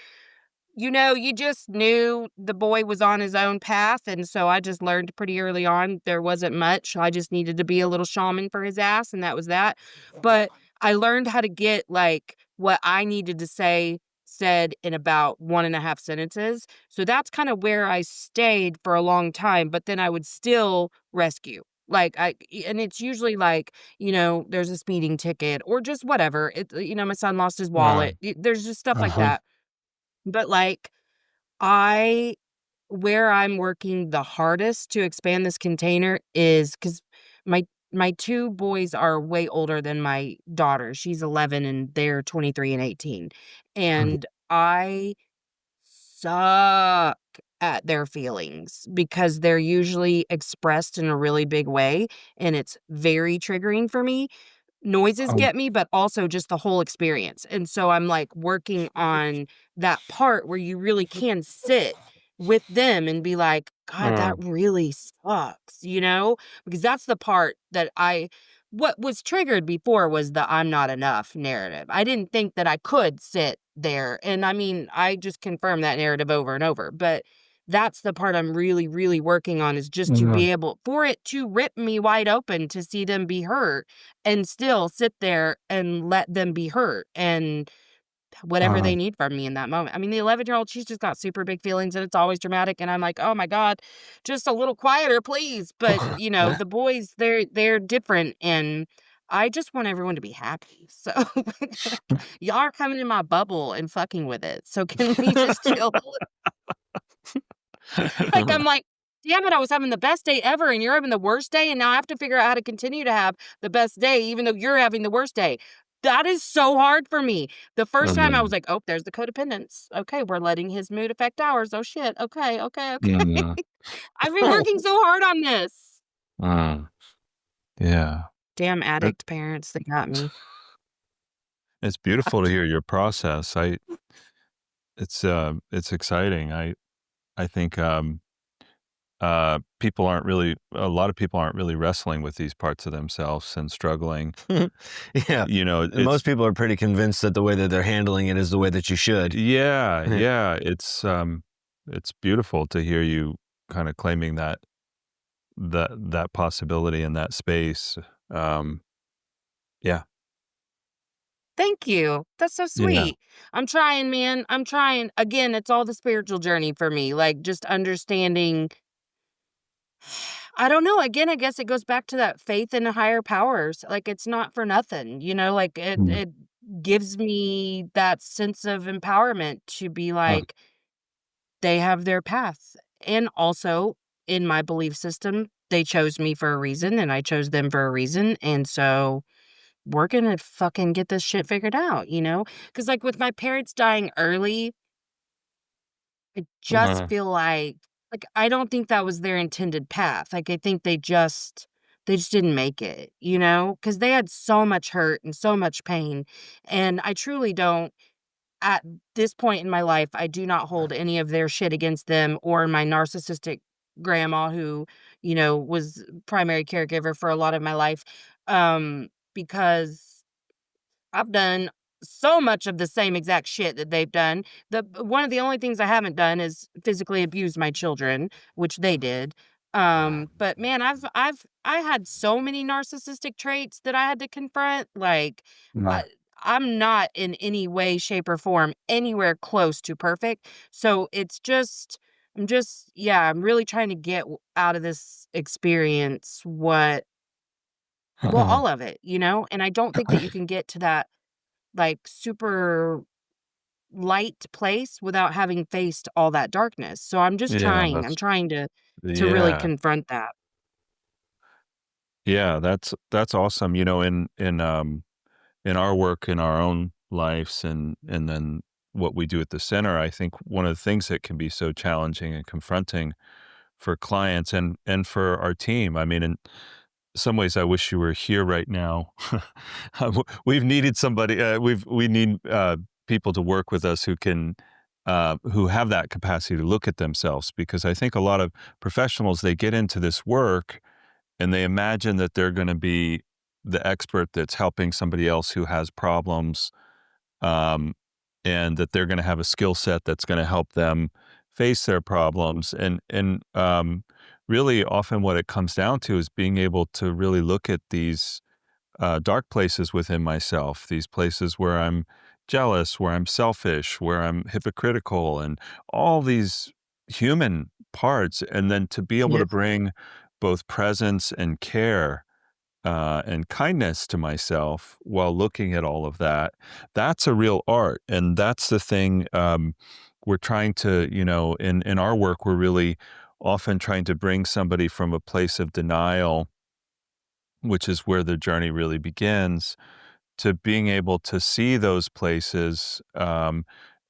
you just knew the boy was on his own path, and so I just learned pretty early on there wasn't much. I just needed to be a little shaman for his ass, and that was that. But I learned how to get, like, what I needed to say said in about 1.5 sentences. So that's kinda where I stayed for a long time, but then I would still rescue. And it's usually like, there's a speeding ticket or just whatever. My son lost his wallet. There's just stuff like that. But, like, I where I'm working the hardest to expand this container is because my 2 boys are way older than my daughter. She's 11 and they're 23 and 18. And I suck at their feelings because they're usually expressed in a really big way, and it's very triggering for me. Noises get me, but also just the whole experience, and so I'm, like, working on that part where you really can sit with them and be like, "God, that really sucks," you know? Because that's the part that what was triggered before was the "I'm not enough" narrative. I didn't think that I could sit there, and I mean, I just confirmed that narrative over and over, but that's the part I'm really, really working on is just to be able for it to rip me wide open to see them be hurt and still sit there and let them be hurt and whatever they need from me in that moment. I mean, the 11-year-old, she's just got super big feelings and it's always dramatic. And I'm like, oh my God, just a little quieter, please. But the boys, they're different and I just want everyone to be happy. So y'all are coming in my bubble and fucking with it. So can we just chill a little? Like, I'm like, damn it, I was having the best day ever and you're having the worst day. And now I have to figure out how to continue to have the best day, even though you're having the worst day. That is so hard for me. The first time I was like, oh, there's the codependence. Okay, we're letting his mood affect ours. Oh shit. Okay, okay, okay. I've been working so hard on this. Yeah. Damn It addict parents that got me. it's beautiful to hear your process. It's exciting. I think, people aren't really a lot of people aren't really wrestling with these parts of themselves and struggling. Yeah. You know, And it's most people are pretty convinced that the way that they're handling it is the way that you should. yeah, yeah, it's beautiful to hear you kinda claiming that possibility in that space. Um, yeah, Thank you. That's so yeah, sweet. I'm trying, man. I'm trying. Again, it's all the spiritual journey for me. Like just understanding I don't know. Again, I guess it goes back to that faith in higher powers. Like it's not for nothing, like mm, it gives me that sense of empowerment to be uh, like they have their path. And also in my belief system, they chose me for a reason and I chose them for a reason. And so we're going to fucking get this shit figured out, Cuz like with my parents dying early, I just Uh, feel like, I don't think that was their intended path. Like, I think they just didn't make it, because they had so much hurt and so much pain, and I truly don't at this point in my life, I do not hold any of their shit against them or my narcissistic grandma who, was primary caregiver for a lot of my life, because I've done so much of the same exact shit that they've done. One of the only things I haven't done is physically abuse my children, which they did. But man, I had so many narcissistic traits that I had to confront. Like, I, I'm not in any way, shape, or form anywhere close to perfect. So I'm just, yeah, I'm really trying to get out of this experience what Well, all of it, and I don't think that you can get to that, like, super light place without having faced all that darkness. So Yeah, I'm that's trying to really yeah. confront that. Yeah, that's awesome. In our work, in our own lives, and then what we do at the center, I think one of the things that can be so challenging and confronting for clients and for our team. I mean, in some ways, I wish you were here right now. We've needed somebody. We need people to work with us who have that capacity to look at themselves, because I think a lot of professionals, they get into this work and they imagine that they're going to be the expert that's helping somebody else who has problems, um, and that they're going to have a skill set that's going to help them face their problems. And really, often what it comes down to is being able to really look at these dark places within myself, these places where I'm jealous, where I'm selfish, where I'm hypocritical, and all these human parts, and then to be able Yeah. to bring both presence and care and kindness to myself while looking at all of that. That's a real art. And that's the thing, we're trying to, in our work, we're really often trying to bring somebody from a place of denial, which is where the journey really begins, to being able to see those places.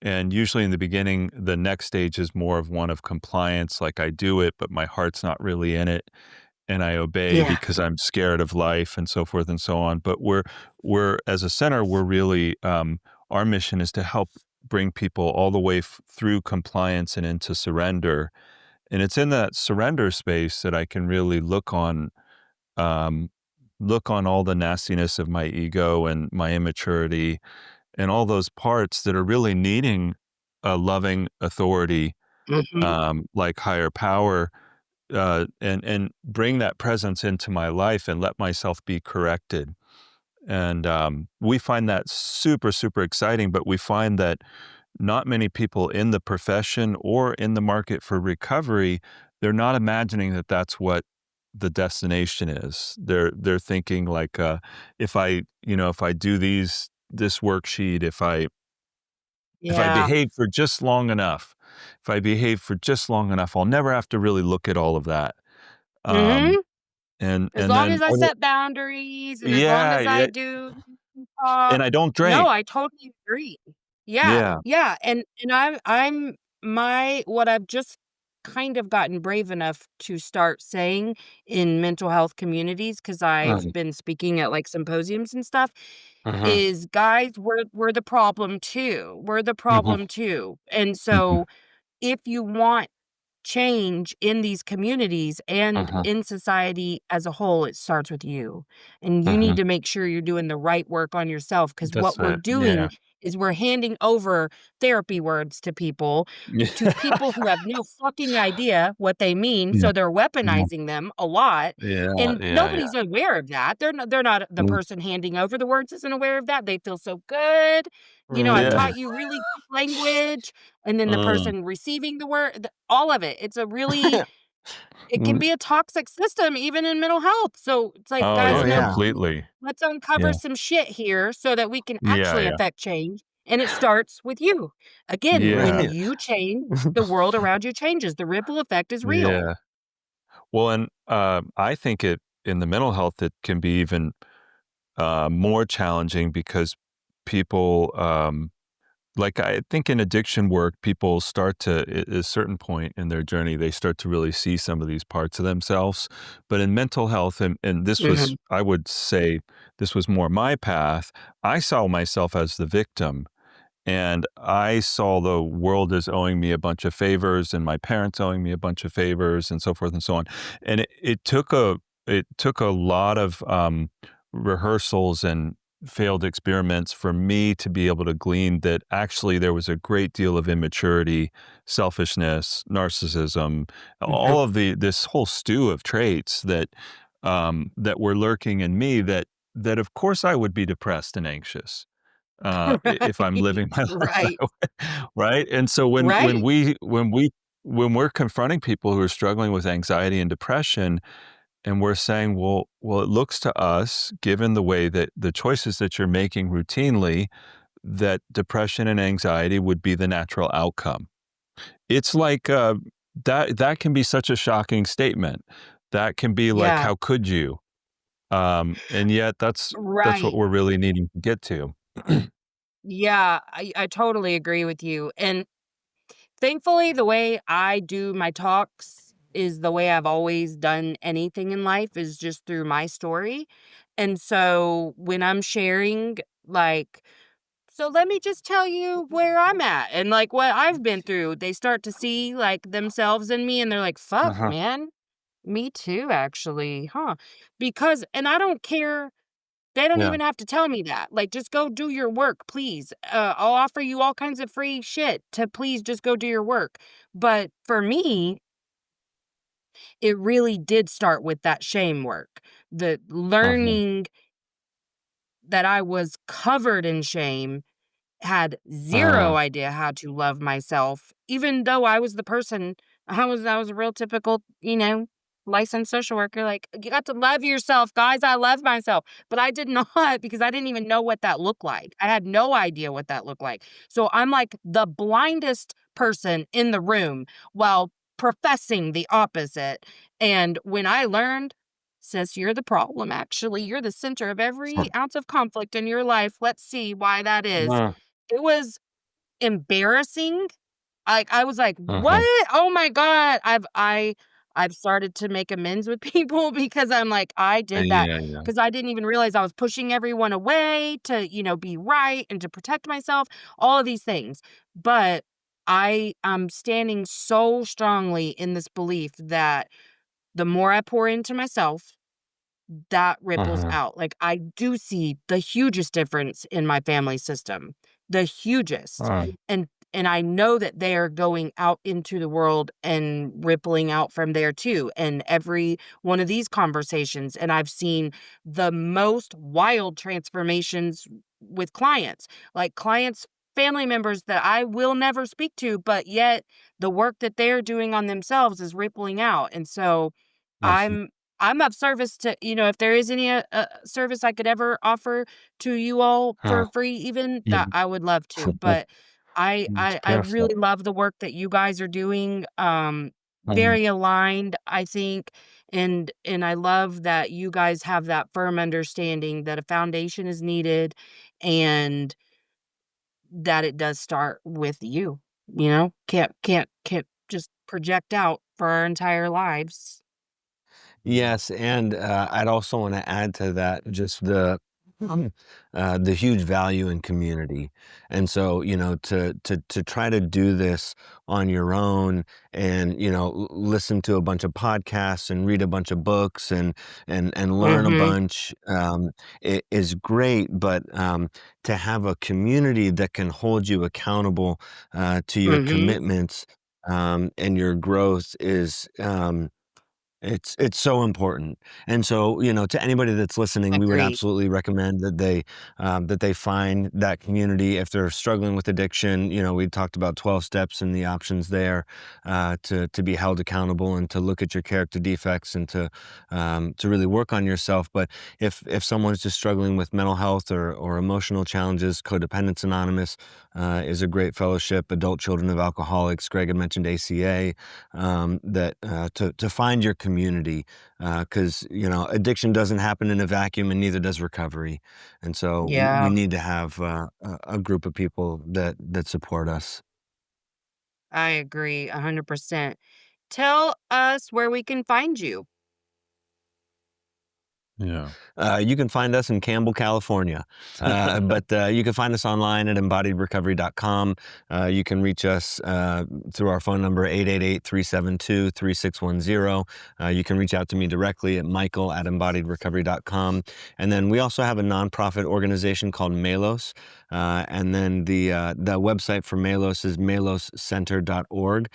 And usually in the beginning, the next stage is more of one of compliance, like I do it, but my heart's not really in it, and I obey Yeah. because I'm scared of life and so forth and so on. But we're as a center, we're really, our mission is to help bring people all the way through compliance and into surrender. And it's in that surrender space that I can really um, look on all the nastiness of my ego and my immaturity and all those parts that are really needing a loving authority, Mhm. like higher power, and bring that presence into my life and let myself be corrected. And we find that super, super exciting, but we find that not many people in the profession or in the market for recovery, they're not imagining that that's what the destination is. They're thinking like, if I do this worksheet, if I Yeah. behave for just long enough, if I behave for just long enough, I'll never have to really look at all of that. Um, Mhm. and As and long then as I set boundaries and as long yeah, as I yeah, do and I don't no, drink. I totally agree. Yeah, Yeah. yeah, and I'm my what I've just kind of gotten brave enough to start saying in mental health communities, because 'cause I've Mhm, been speaking at, like, symposiums and stuff, mhm, is, "Guys, we're the problem too. We're the mhm, problem too." And mhm, so, if you want change in these communities and mhm, in society as a whole, it starts with you. And you need mhm. to make sure you're doing the right work on yourself, because That's what we're it. doing Yeah. is we're handing over therapy words to people who have no fucking idea what they mean, Yeah. so they're Yeah. weaponizing them a lot, Yeah, and yeah, yeah. nobody's aware of that. They're not the Mm, person handing over the words isn't aware of that. They feel so good. I've yeah. taught you really good language, and then the Mm. person receiving the word all of it. It can Mm, be a toxic system even in mental health. So it's like, Oh, guys, oh, yeah, no, yeah. completely. let's uncover Yeah. some shit here so that we can Yeah, actually yeah. affect change. And it starts with you. Again, when Yeah. Yeah. you change, the world around you changes. The ripple effect is real. Yeah. Well, and, I think in the mental health, it can be even, more challenging because people, like, I think in addiction work, people start to at a certain point in their journey, they start to really see some of these parts of themselves. But in mental health, and this was, Mhm. I would say, this was more my path, I saw myself as the victim. And I saw the world as owing me a bunch of favors and my parents owing me a bunch of favors and so forth and so on. And it took a lot of rehearsals and failed experiments for me to be able to glean that actually there was a great deal of immaturity, selfishness, narcissism, Mhm. all of this whole stew of traits that were lurking in me, that of course I would be depressed and anxious if I'm Right. living my life that Right. way, right? And so Right. when we're confronting people who are struggling with anxiety and depression, and we're saying, well, it looks to us, given the way that the choices that you're making routinely, that depression and anxiety would be the natural outcome. It's like, that can be such a shocking statement. That can be like, Yeah, "How could you?" And yet that's what right. we're really needing to get to. Yeah, I totally agree with you. And thankfully, the way I do my talks is the way I've always done anything in life is just through my story. And so when I'm sharing, like, so let me just tell you where I'm at and like what I've been through, they start to see like themselves in me and they're like, fuck, Uh-huh. man, me too, actually, huh? Because, and I don't care, they don't Yeah. even have to tell me that. Like, just go do your work, please. I'll offer you all kinds of free shit to please just go do your work. But for me, it really did start with that shame work. The Uh-huh. learning that I was covered in shame, had Uh, 0 idea how to love myself, even though I was the person. I was a real typical, licensed social worker, like, "You got to love yourself, guys, I love myself." But I did not because I didn't even know what that looked like. I had no idea what that looked like. So I'm like the blindest person in the room while professing the opposite. And when I learned, "Sis, you're the problem, actually. You're the center of every ounce of conflict in your life. Let's see why that is." uh, It was embarrassing. Like, I was like, "What? uh-huh. Oh my god." I've started to make amends with people because I'm like, "I did that Yeah, yeah. because I didn't even realize I was pushing everyone away to, be right and to protect myself, all of these things." But I'm standing so strongly in this belief that the more I pour into myself, that ripples Uh-huh. out. Like, I do see the hugest difference in my family system, the hugest. Uh, And I know that they are going out into the world and rippling out from there too. And every one of these conversations, and I've seen the most wild transformations with clients, like clients, family members that I will never speak to, but yet the work that they're doing on themselves is rippling out. And so awesome. I'm I'm of service to, if there is any service I could ever offer to you all Uh, for free, even yeah. that I would love to. But I It's I I beautiful. really love the work that you guys are doing. Um, Very aligned, I think, and I love that you guys have that firm understanding that a foundation is needed, and that it does start with you. Can't just project out for our entire lives. yes, and I'd also want to add to that just the huge value in community. And so, to try to do this on your own and, listen to a bunch of podcasts and read a bunch of books and learn a Mhm. bunch, is great. But to have a community that can hold you accountable to your Mhm. commitments and your growth is it's so important. And so, to anybody that's listening, we would Agreed. absolutely recommend that they find that community if they're struggling with addiction. We talked about 12 steps and the options there to be held accountable and to look at your character defects and to really work on yourself. But if someone's just struggling with mental health or emotional challenges, Codependence Anonymous is a great fellowship. Adult Children of Alcoholics, Greg had mentioned ACA, that to find your community, because addiction doesn't happen in a vacuum, and neither does recovery. And so we Yeah, need to have a group of people that support us. I agree 100%. Tell us where we can find you. Yeah. You can find us in Campbell, California, but you can find us online at embodiedrecovery.com. You can reach us through our phone number, 888-372-3610. You can reach out to me directly at michael@embodiedrecovery.com. And then we also have a nonprofit organization called Melos. And then the website for Melos is meloscenter.org.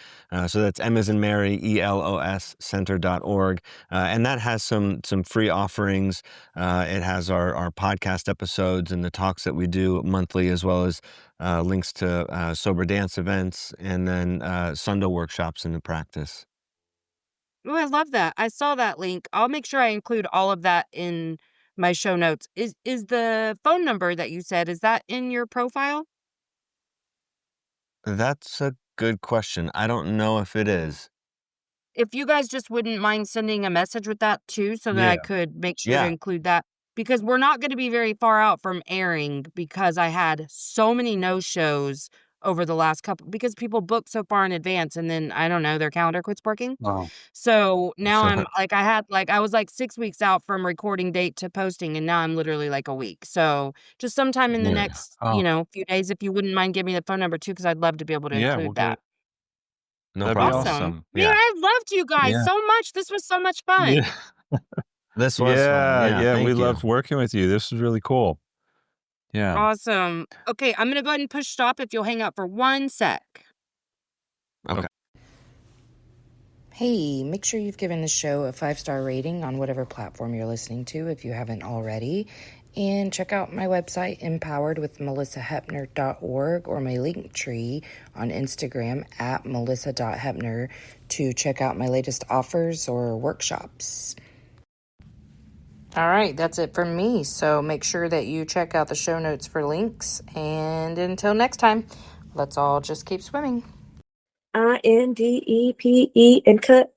So that's M as in Mary, ELOS center.org. And that has some free offerings. It has our podcast episodes and the talks that we do monthly, as well as links to sober dance events and then Sundo workshops in the practice. Oh, I love that. I saw that link. I'll make sure I include all of that in my show notes. Is the phone number that you said, is that in your profile? That's a good question. I don't know if it is. If you guys just wouldn't mind sending a message with that too, so that I Yeah. could make sure to Yeah. include that, because we're not going to be very far out from airing because I had so many no-shows over the last couple because people book so far in advance and then I don't know, their calendar quits working. Oh. So now I'm like I was like 6 weeks out from recording date to posting and now I'm literally like a week. So just sometime in the Yeah. next, Oh, few days if you wouldn't mind giving me the phone number too, because I'd love to be able to yeah, we'll include get that. it. No That'd be problem. Awesome. awesome. Man, Yeah. I loved you guys Yeah. so much. This was so much fun. Yeah. This was fun. Yeah, Yeah. yeah, we Thank you. loved working with you. This was really cool. Yeah. Awesome. Okay, I'm gonna go ahead and push stop if you'll hang out for 1 sec. Okay. Hey, make sure you've given the show a 5-star rating on whatever platform you're listening to if you haven't already. And check out my website, empoweredwithmelisahepner.org, or my link tree on Instagram at melissa.hepner to check out my latest offers or workshops. All right, that's it from me. So make sure that you check out the show notes for links. And until next time, let's all just keep swimming. INDEPE and cut.